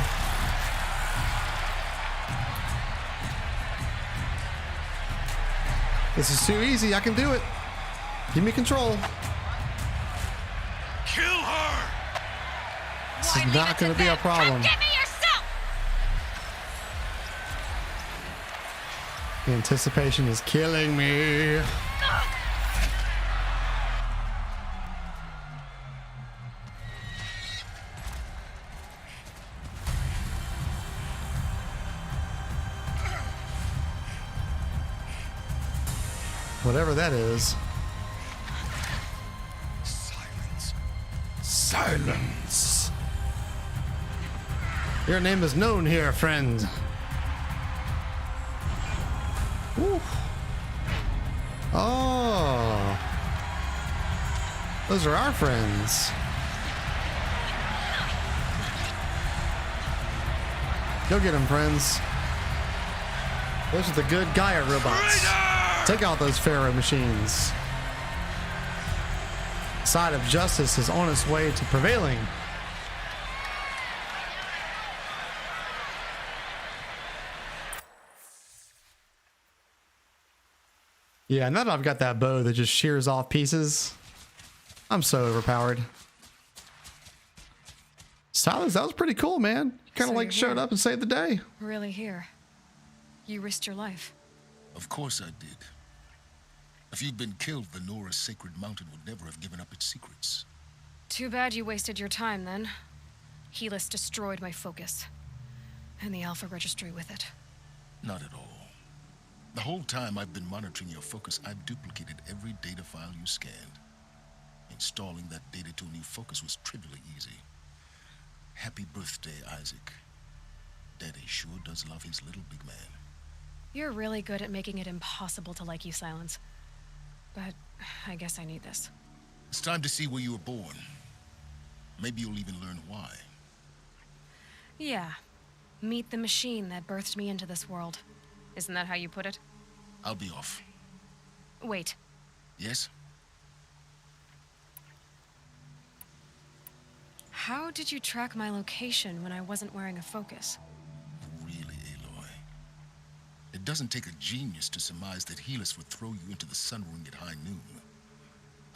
Speaker 1: This is too easy. I can do it. Give me control.
Speaker 14: Kill her.
Speaker 1: This is not going to be a problem.
Speaker 15: Get me yourself.
Speaker 1: The anticipation is killing me. Whatever that is.
Speaker 14: Silence.
Speaker 1: Silence. Your name is known here, friend. Ooh. Oh. Those are our friends. Go get them, friends. Those are the good Gaia robots. Take out those Pharaoh machines. The side of justice is on its way to prevailing. Yeah, now that I've got that bow that just shears off pieces, I'm so overpowered. Silas, that was pretty cool, man. You kind of like showed up and saved the day.
Speaker 12: Really here. You risked your life.
Speaker 3: Of course I did. If you'd been killed, the Nora's sacred mountain would never have given up its secrets.
Speaker 12: Too bad you wasted your time then. Helis destroyed my focus. And the Alpha Registry with it.
Speaker 3: Not at all. The whole time I've been monitoring your focus, I've duplicated every data file you scanned. Installing that data to a new focus was trivially easy. Happy birthday, Isaac. Daddy sure does love his little big man.
Speaker 12: You're really good at making it impossible to like you, Silence. But I guess I need this.
Speaker 3: It's time to see where you were born. Maybe you'll even learn why.
Speaker 12: Yeah. Meet the machine that birthed me into this world. Isn't that how you put it?
Speaker 3: I'll be off.
Speaker 12: Wait.
Speaker 3: Yes?
Speaker 12: How did you track my location when I wasn't wearing a focus?
Speaker 3: Really, Aloy? It doesn't take a genius to surmise that Helis would throw you into the sun ring at high noon.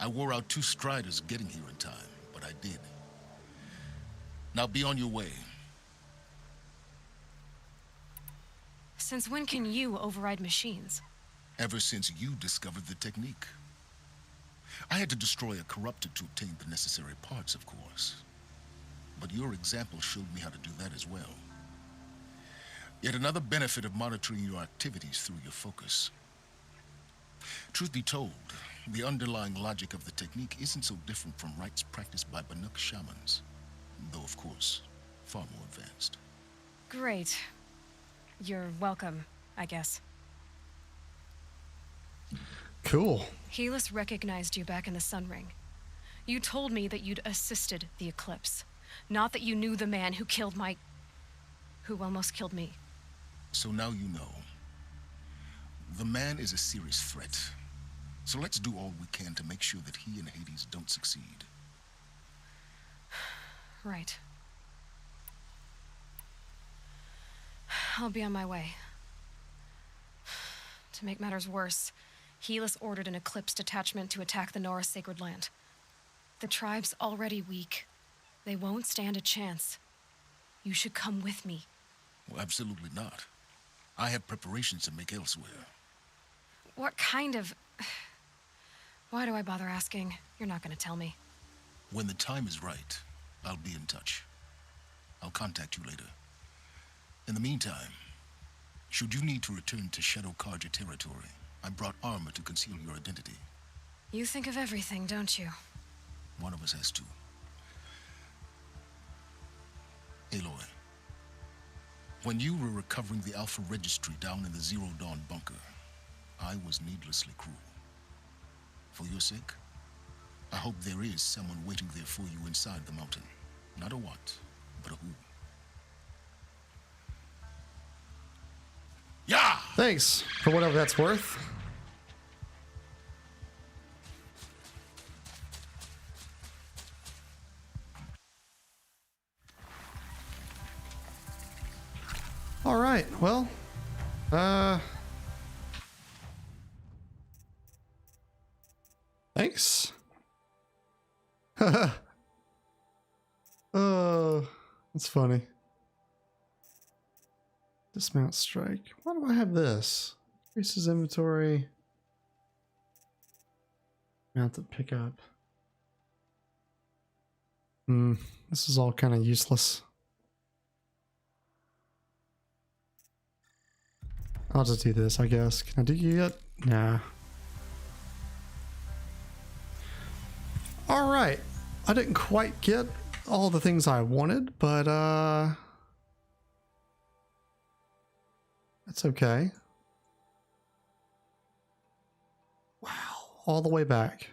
Speaker 3: I wore out 2 striders getting here in time, but I did. Now be on your way.
Speaker 12: Since when can you override machines?
Speaker 3: Ever since you discovered the technique. I had to destroy a corruptor to obtain the necessary parts, of course. But your example showed me how to do that as well. Yet another benefit of monitoring your activities through your focus. Truth be told, the underlying logic of the technique isn't so different from rites practiced by Banuk shamans, though of course, far more advanced.
Speaker 12: Great. You're welcome, I guess.
Speaker 1: Cool.
Speaker 12: Helis recognized you back in the Sun Ring. You told me that you'd assisted the Eclipse, not that you knew the man who killed who almost killed me.
Speaker 3: So now you know. The man is a serious threat. So let's do all we can to make sure that he and Hades don't succeed.
Speaker 12: Right. I'll be on my way. To make matters worse, Helis ordered an Eclipse detachment to attack the Nora Sacred Land. The tribe's already weak. They won't stand a chance. You should come with me.
Speaker 3: Well, absolutely not. I have preparations to make elsewhere.
Speaker 12: What kind of... Why do I bother asking? You're not going to tell me.
Speaker 3: When the time is right, I'll be in touch. I'll contact you later. In the meantime, should you need to return to Shadow Carja territory, I brought armor to conceal your identity.
Speaker 12: You think of everything, don't you?
Speaker 3: One of us has to. Aloy, when you were recovering the Alpha Registry down in the Zero Dawn bunker, I was needlessly cruel. For your sake, I hope there is someone waiting there for you inside the mountain. Not a what, but a who. Yeah!
Speaker 1: Thanks for whatever that's worth. All right, well, thanks. Oh, that's funny. Dismount strike. Why do I have this? Increases inventory. Mounted pickup. This is all kind of useless. I'll just do this, I guess. Can I do you yet? Nah. Alright. I didn't quite get all the things I wanted, but that's okay. Wow. All the way back.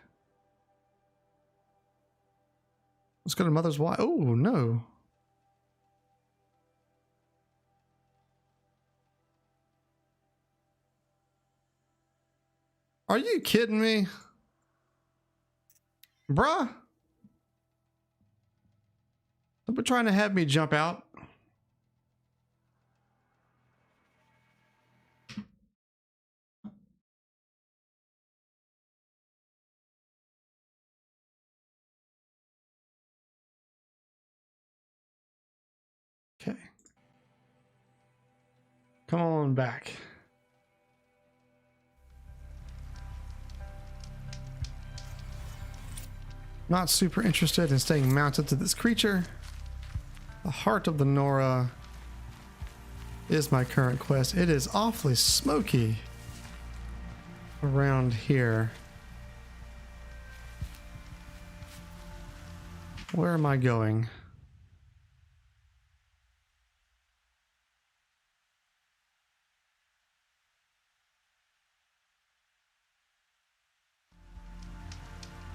Speaker 1: Let's go to Mother's Wife. Oh, no. Are you kidding me? Bruh? Don't be trying to have me jump out. Okay. Come on back. Not super interested in staying mounted to this creature. The Heart of the Nora is my current quest. It is awfully smoky around here. Where am I going?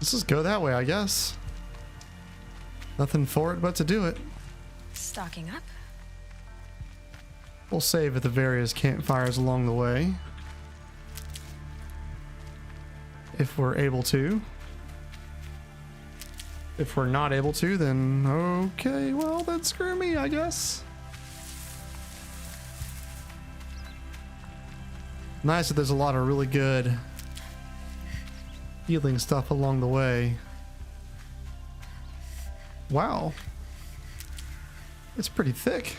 Speaker 1: Let's just go that way, I guess. Nothing for it but to do it.
Speaker 12: Stocking up.
Speaker 1: We'll save at the various campfires along the way. If we're able to. If we're not able to, then okay, well, then screw me, I guess. Nice that there's a lot of really good healing stuff along the way. Wow. It's pretty thick.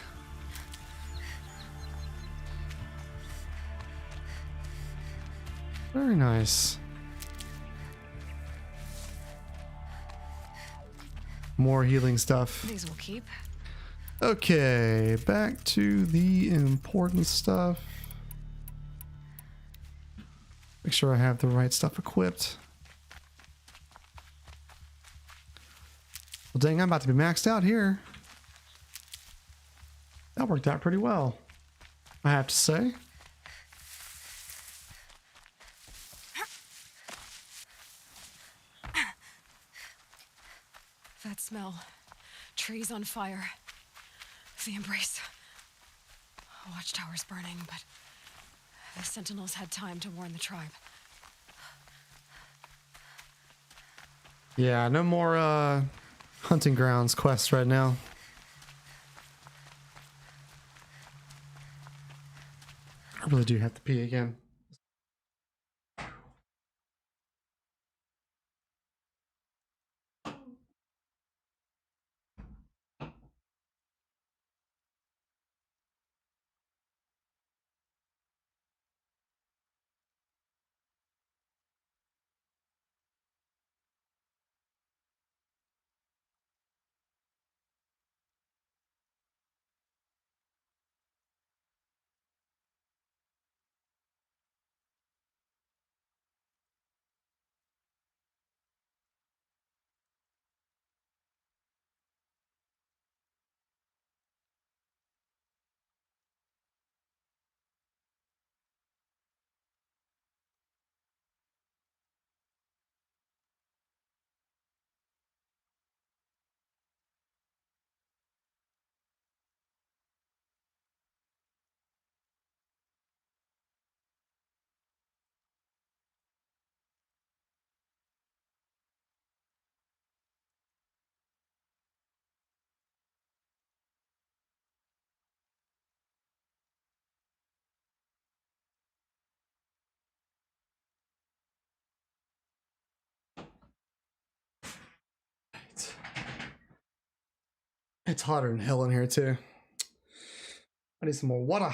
Speaker 1: Very nice. More healing stuff.
Speaker 12: These will keep.
Speaker 1: Okay, back to the important stuff. Make sure I have the right stuff equipped. Well, dang, I'm about to be maxed out here. That worked out pretty well, I have to say.
Speaker 12: That smell. Trees on fire. The embrace. Watchtower's burning, but the Sentinels had time to warn the tribe.
Speaker 1: Yeah, no more hunting grounds quests right now. I really do have to pee again. It's hotter than hell in here too. I need some more water.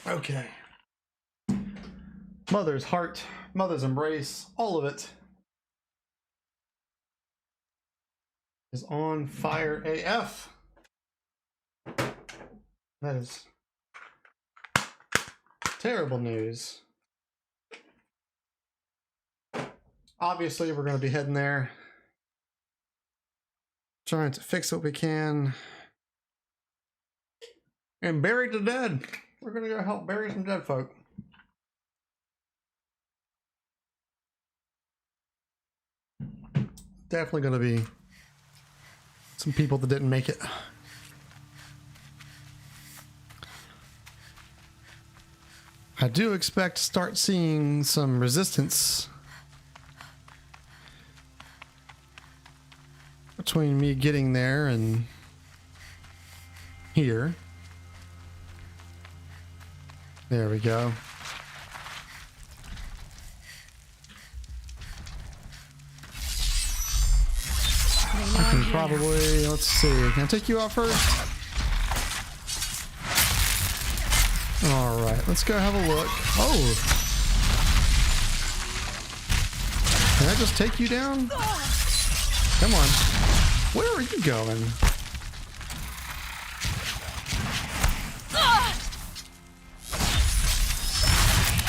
Speaker 1: Okay. Mother's heart, mother's embrace, all of it is on fire AF. That is terrible news. Obviously, we're going to be heading there, trying to fix what we can, and bury the dead. We're going to go help bury some dead folk. Definitely going to be some people that didn't make it. I do expect to start seeing some resistance between me getting there and here. There we go. I can probably, let's see, can I take you out first? Alright, let's go have a look. Oh! Can I just take you down? Come on. Where are you going?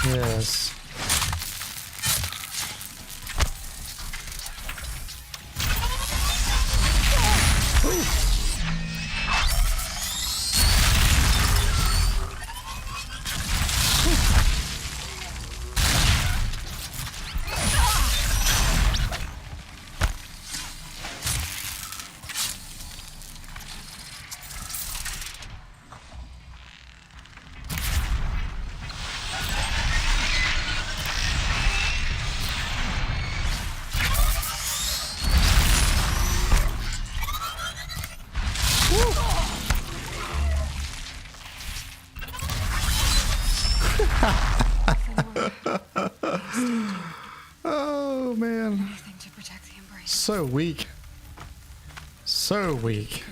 Speaker 1: Yes. Oh man, so weak, so weak.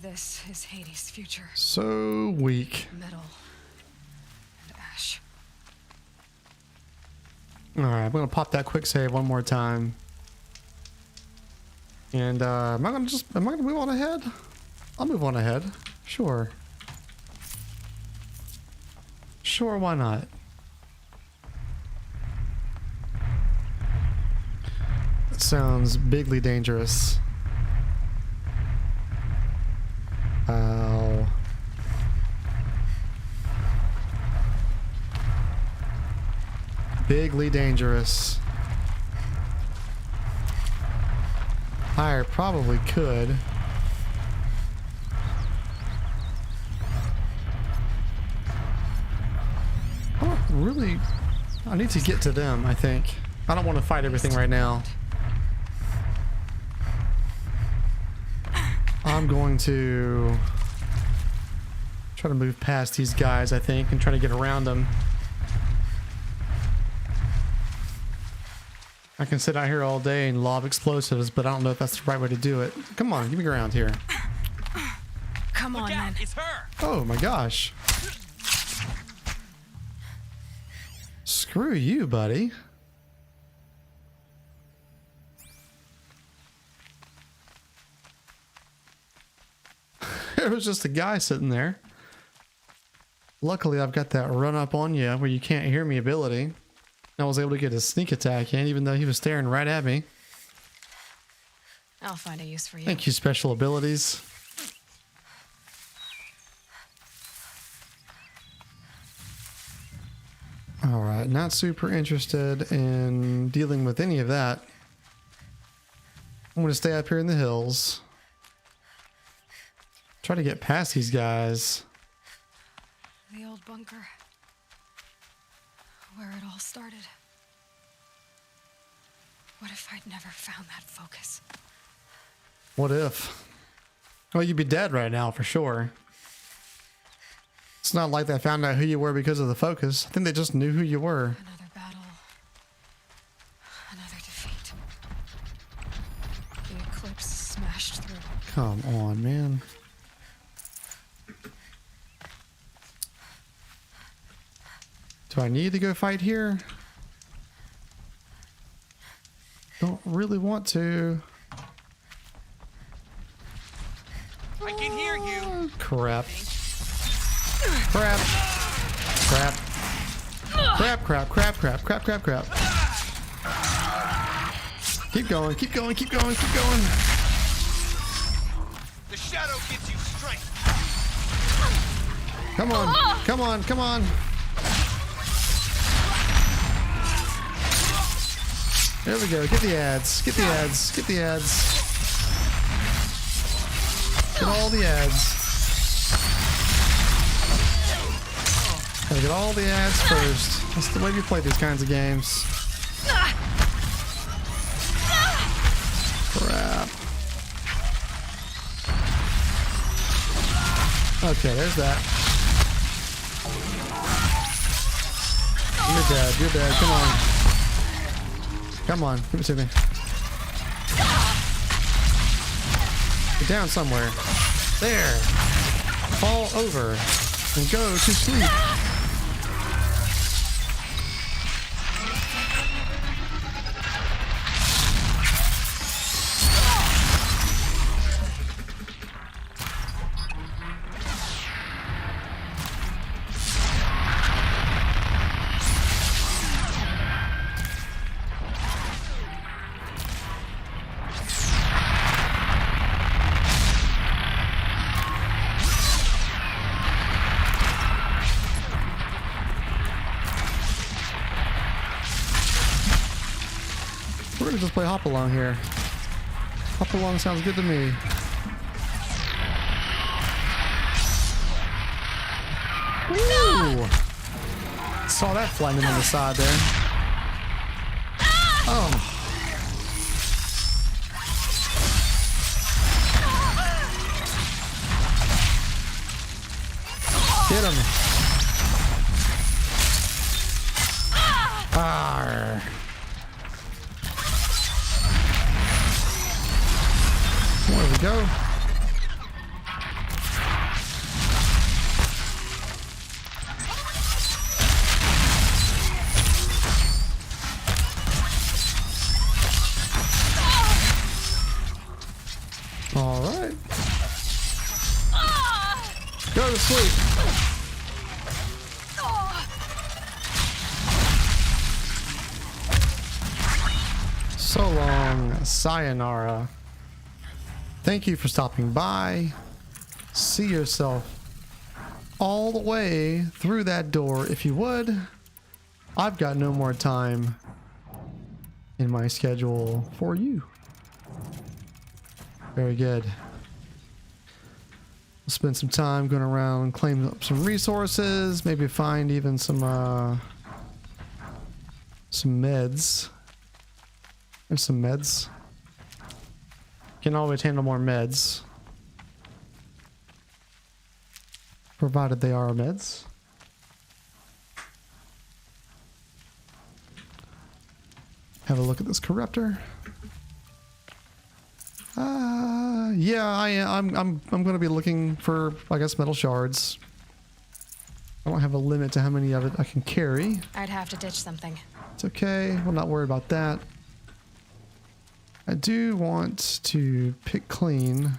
Speaker 12: This is Hades' future.
Speaker 1: So weak.
Speaker 12: Metal and ash.
Speaker 1: All right, I'm gonna pop that quick save one more time. And am I gonna move on ahead? I'll move on ahead. Sure. Sure, why not? That sounds bigly dangerous. Ow. Bigly dangerous. I probably could. Really, I need to get to them, I think. I don't want to fight everything right now. I'm going to try to move past these guys, I think, and try to get around them. I can sit out here all day and lob explosives, but I don't know if that's the right way to do it. Come on, give me ground here.
Speaker 12: Come on, man.
Speaker 14: It's her.
Speaker 1: Oh my gosh. Screw you, buddy. There was just a guy sitting there. Luckily, I've got that run up on you where you can't hear me ability. I was able to get a sneak attack in, even though he was staring right at me.
Speaker 12: I'll find a use for you.
Speaker 1: Thank you, special abilities. All right, not super interested in dealing with any of that. I'm going to stay up here in the hills. Try to get past these guys.
Speaker 12: The old bunker. Where it all started. What if I'd never found that focus?
Speaker 1: What if? Well, you'd be dead right now for sure. It's not like they found out who you were because of the focus. I think they just knew who you were.
Speaker 12: Another battle. Another defeat. The eclipse smashed through.
Speaker 1: Come on, man. Do I need to go fight here? Don't really want to.
Speaker 14: I can hear you.
Speaker 1: Crap. Crap. Crap. Crap, crap, crap, crap, crap, crap, crap. Keep going, keep going, keep going, keep going.
Speaker 14: The shadow gives you strength.
Speaker 1: Come on, come on, come on. There we go. Get the ads. Get the ads. Get the ads. Get all the ads. Gotta get all the ads first. That's the way we play these kinds of games. Crap. Okay, there's that. You're dead. You're dead. Come on. Come on. Give it to me. Get down somewhere. There. Fall over and go to sleep. We're gonna just play hop along here. Hop along sounds good to me. Woo! Saw that flying in on the side there. Oh. Get him. Arr. There we go. All right. Go to sleep. So long, sayonara. Thank you for stopping by. See yourself all the way through that door if you would. I've got no more time in my schedule for you. Very good. We'll spend some time going around, claim up some resources, maybe find even some meds. There's some meds. Can always handle more meds, provided they are meds. Have a look at this corruptor. Yeah, I'm going to be looking for, I guess, metal shards. I don't have a limit to how many of it I can carry.
Speaker 12: I'd have to ditch something.
Speaker 1: It's okay. We'll not worry about that. I do want to pick clean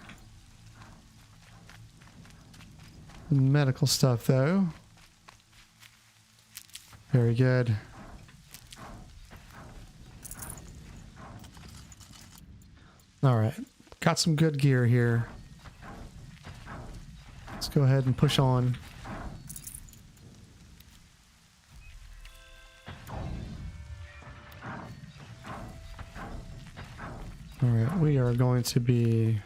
Speaker 1: the medical stuff, though. Very good. All right. Got some good gear here. Let's go ahead and push on. All right, we are going to be...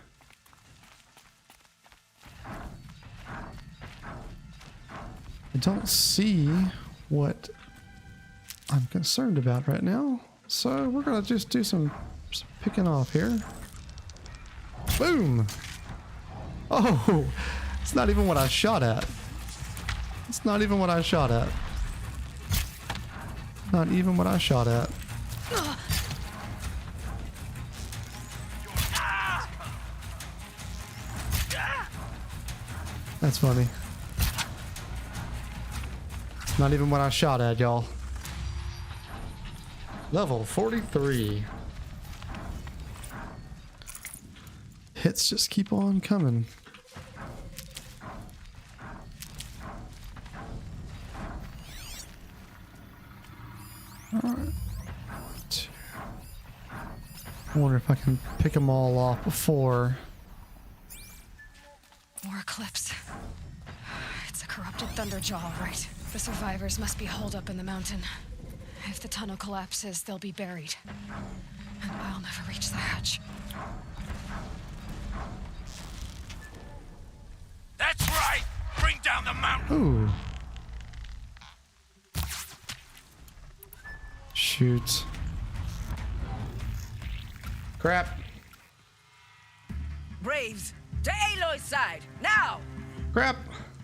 Speaker 1: I don't see what I'm concerned about right now, so we're gonna just do some picking off here. Boom! Oh, it's not even what I shot at. It's not even what I shot at. Not even what I shot at. That's funny. Not even what I shot at, y'all. Level 43. Hits just keep on coming. Alright. I wonder if I can pick them all off before.
Speaker 12: More Eclipse. It's a corrupted Thunderjaw, right? The survivors must be holed up in the mountain. If the tunnel collapses, they'll be buried. And I'll never reach the hatch.
Speaker 14: That's right! Bring down the mountain!
Speaker 1: Ooh. Shoot. Crap.
Speaker 19: Braves, to Aloy's side, now!
Speaker 1: Crap.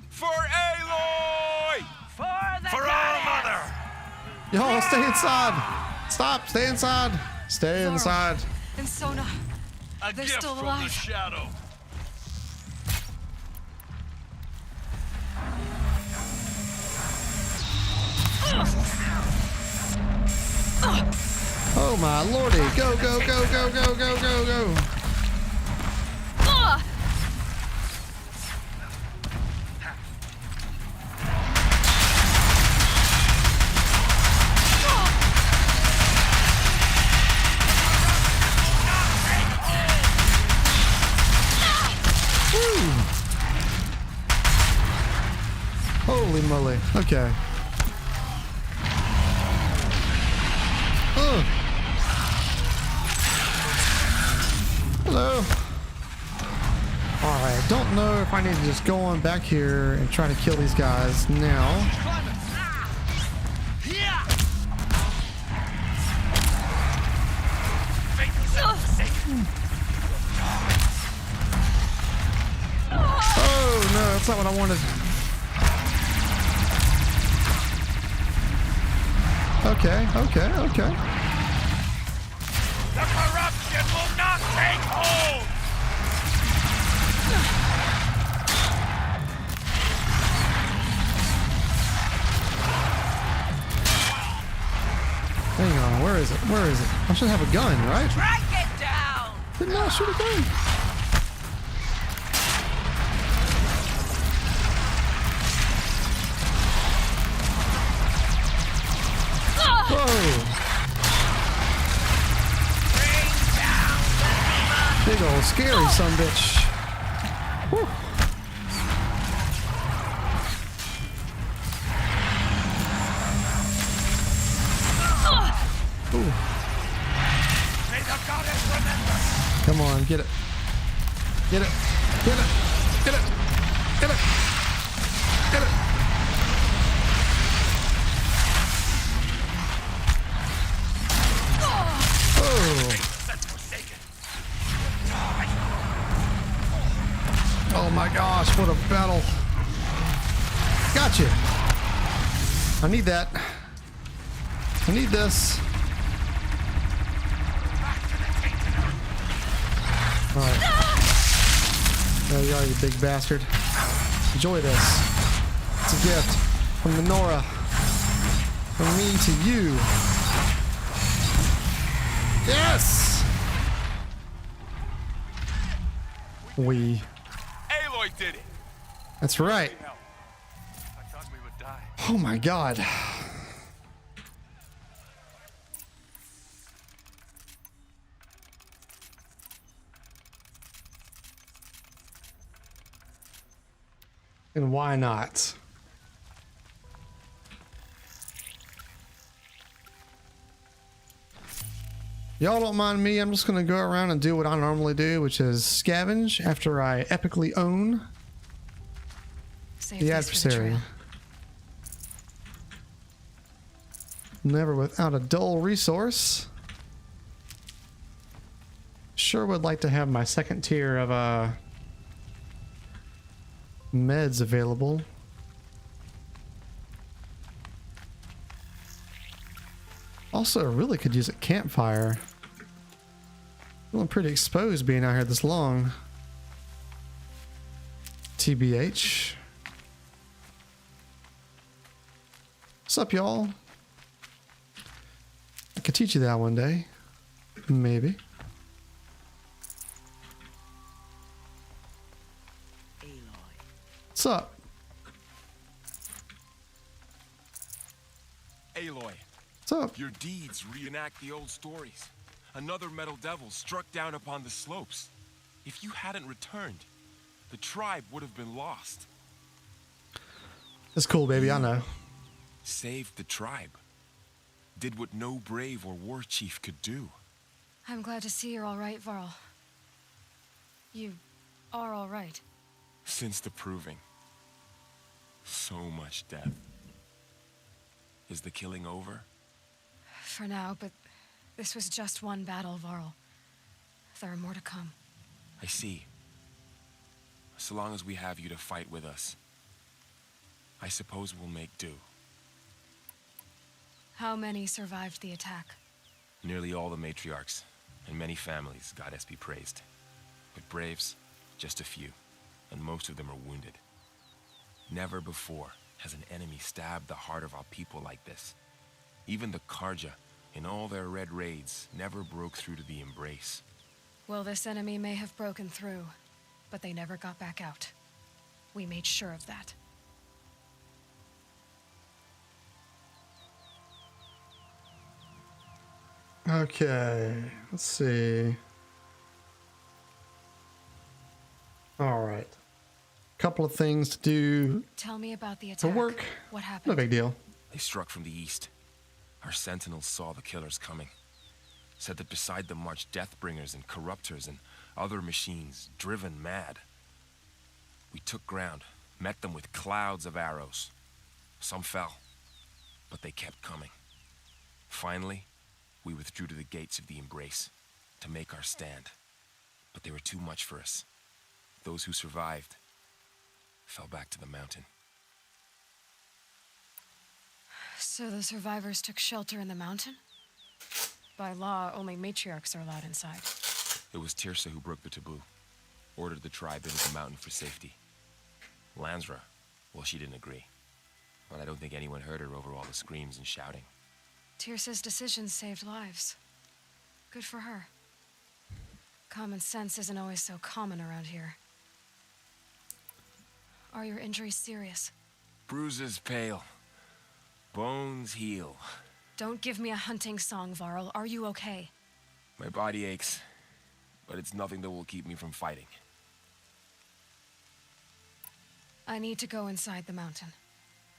Speaker 14: For Aloy!
Speaker 19: For
Speaker 14: our mother!
Speaker 1: Yo, stay inside! Stop! Stay inside! Stay inside!
Speaker 12: And Sona, they're still alive.
Speaker 14: The shadow.
Speaker 1: Oh my lordy! Go, go, go, go, go, go, go, go! Holy moly. Okay. Hello. Alright, don't know if I need to just go on back here and try to kill these guys now. Oh no, that's not what I wanted. Okay, okay, okay.
Speaker 14: The corruption will not take hold!
Speaker 1: Hang on, where is it? Where is it? I should have a gun, right?
Speaker 19: Drag it down!
Speaker 1: Didn't I shoot a gun? Whoa! Big old scary sumbitch. Whew. Ooh. Come on, get it. Get it. Get it. Get it. Get it. Get it. Oh my gosh, what a battle. Gotcha. I need that. I need this. Alright. There you are, you big bastard. Enjoy this. It's a gift from Minora. From me to you. Yes!
Speaker 14: Aloy did it.
Speaker 1: That's right.
Speaker 14: I thought we would die.
Speaker 1: Oh my god. And why not? Y'all don't mind me. I'm just going to go around and do what I normally do, which is scavenge after I epically own the adversary. Never without a dull resource. Sure would like to have my second tier of meds available. Also, I really could use a campfire. Feeling pretty exposed being out here this long. TBH. What's up, y'all? I could teach you that one day. Maybe. What's up?
Speaker 20: Aloy.
Speaker 1: What's up?
Speaker 20: Your deeds reenact the old stories. Another metal devil struck down upon the slopes. If you hadn't returned, the tribe would have been lost.
Speaker 1: That's cool, baby. I know.
Speaker 20: Saved the tribe. Did what no brave or war chief could do.
Speaker 12: I'm glad to see you're all right, Varl. You are all right.
Speaker 20: Since the proving. So much death. Is the killing over?
Speaker 12: For now, but this was just one battle, Varl. There are more to come.
Speaker 20: I see. So long as we have you to fight with us, I suppose we'll make do.
Speaker 12: How many survived the attack?
Speaker 20: Nearly all the matriarchs, and many families, goddess be praised. But braves, just a few, and most of them are wounded. Never before has an enemy stabbed the heart of our people like this. Even the Karja, in all their red raids, never broke through to the Embrace.
Speaker 12: Well, this enemy may have broken through, but they never got back out. We made sure of that.
Speaker 1: Okay, let's see. All right. Couple of things to do.
Speaker 12: Tell me about the
Speaker 1: For
Speaker 12: attack.
Speaker 1: work.
Speaker 12: What happened?
Speaker 1: No big deal.
Speaker 20: They struck from the east. Our sentinels saw the killers coming. Said that beside them marched Deathbringers and Corruptors and other machines, driven mad. We took ground, met them with clouds of arrows. Some fell, but they kept coming. Finally, we withdrew to the gates of the Embrace to make our stand. But they were too much for us. Those who survived fell back to the mountain.
Speaker 12: So the survivors took shelter in the mountain? By law, only matriarchs are allowed inside.
Speaker 20: It was Tirsa who broke the taboo. Ordered the tribe into the mountain for safety. Lansra, well, she didn't agree. But I don't think anyone heard her over all the screams and shouting.
Speaker 12: Tirsa's decisions saved lives. Good for her. Common sense isn't always so common around here. Are your injuries serious?
Speaker 20: Bruises pale. Bones heal.
Speaker 12: Don't give me a hunting song, Varl. Are you okay?
Speaker 20: My body aches, but it's nothing that will keep me from fighting.
Speaker 12: I need to go inside the mountain.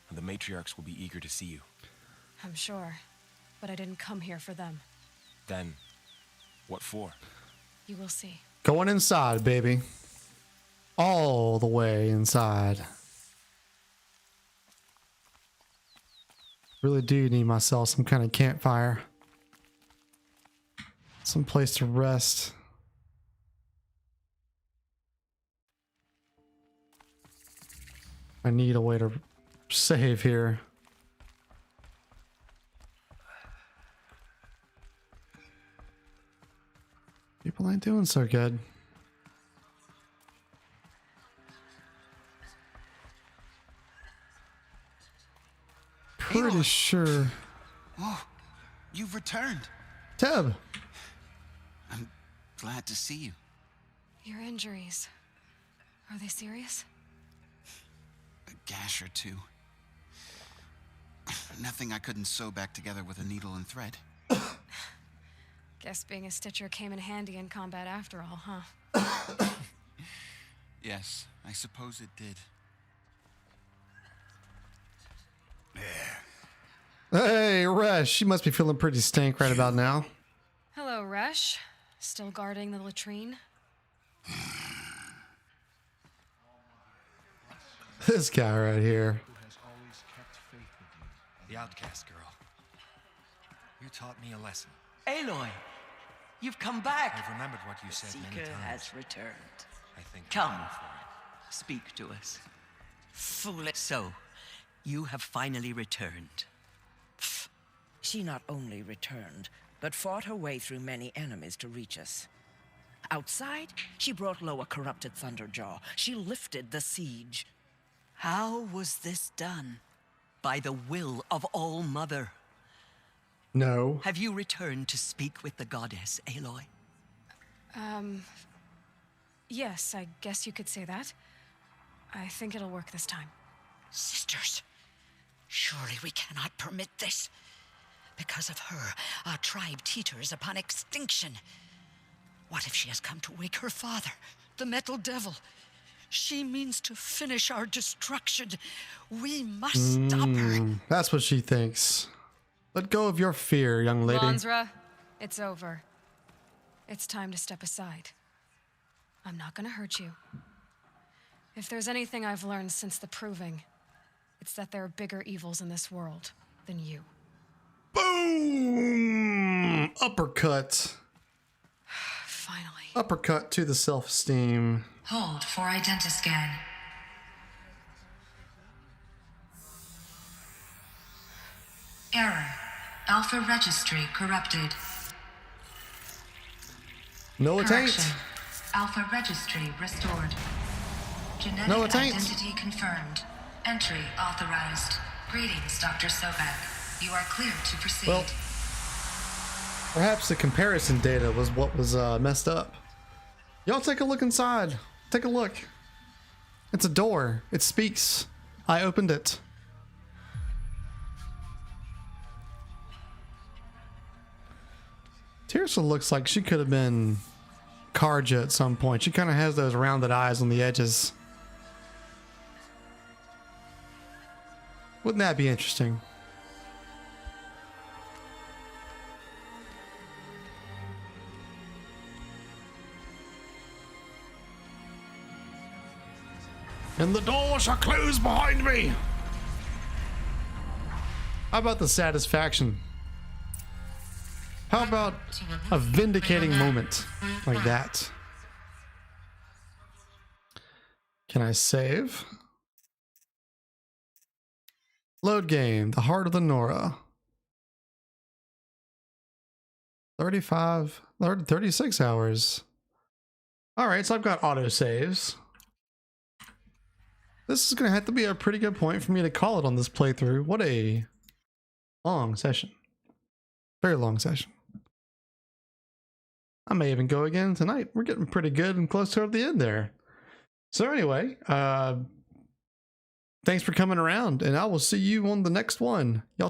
Speaker 20: And the matriarchs will be eager to see you.
Speaker 12: I'm sure, but I didn't come here for them.
Speaker 20: Then, what for?
Speaker 12: You will see.
Speaker 1: Going inside, baby. All the way inside. Really do need myself some kind of campfire. Some place to rest. I need a way to save here. People ain't doing so good. Pretty sure.
Speaker 21: Oh, you've returned.
Speaker 1: Teb.
Speaker 21: I'm glad to see you.
Speaker 12: Your injuries. Are they serious?
Speaker 21: A gash or two. Nothing I couldn't sew back together with a needle and thread.
Speaker 12: Guess being a stitcher came in handy in combat after all, huh?
Speaker 21: Yes, I suppose it did.
Speaker 1: Hey, Resh. She must be feeling pretty stank right about now.
Speaker 12: Hello, Koresh, still guarding the latrine?
Speaker 1: This guy right here.
Speaker 5: The outcast girl. You taught me a lesson.
Speaker 22: Aloy, you've come back.
Speaker 5: I've remembered what you said many
Speaker 22: Seeker
Speaker 5: times.
Speaker 22: has returned.
Speaker 5: I think
Speaker 22: Come,
Speaker 5: I'm ready for it.
Speaker 22: speak to us. Foolish. So, you have finally returned.
Speaker 23: She not only returned, but fought her way through many enemies to reach us. Outside, she brought low a corrupted Thunderjaw. She lifted the siege.
Speaker 22: How was this done? By the will of All-Mother.
Speaker 1: No.
Speaker 22: Have you returned to speak with the goddess, Aloy?
Speaker 12: Yes, I guess you could say that. I think it'll work this time.
Speaker 23: Sisters, surely we cannot permit this. Because of her, our tribe teeters upon extinction. What if she has come to wake her father, the Metal Devil? She means to finish our destruction. We must stop her.
Speaker 1: That's what she thinks. Let go of your fear, young lady.
Speaker 12: Lansra, it's over. It's time to step aside. I'm not gonna hurt you. If there's anything I've learned since the Proving, it's that there are bigger evils in this world than you.
Speaker 1: Boom! Uppercut.
Speaker 12: Finally.
Speaker 1: Uppercut to the self-esteem.
Speaker 4: Hold for identiscan. Error. Alpha registry corrupted.
Speaker 1: No, it ain't.
Speaker 4: Correction. Alpha registry restored. Genetic
Speaker 1: No, it ain't.
Speaker 4: identity confirmed. Entry authorized. Greetings, Dr. Sobek. You are cleared to proceed.
Speaker 1: Well, perhaps the comparison data was what was messed up. Y'all take a look inside. Take a look. It's a door. It speaks. I opened it. Teersa looks like she could have been Karja at some point. She kind of has those rounded eyes on the edges. Wouldn't that be interesting? And the door shall close behind me. How about the satisfaction? How about a vindicating moment like that? Can I save? Load game, the heart of the Nora. 36 hours. All right, so I've got auto saves. This is going to have to be a pretty good point for me to call it on this playthrough. What a long session. Very long session. I may even go again tonight. We're getting pretty good and close to the end there. So anyway, thanks for coming around, and I will see you on the next one. Y'all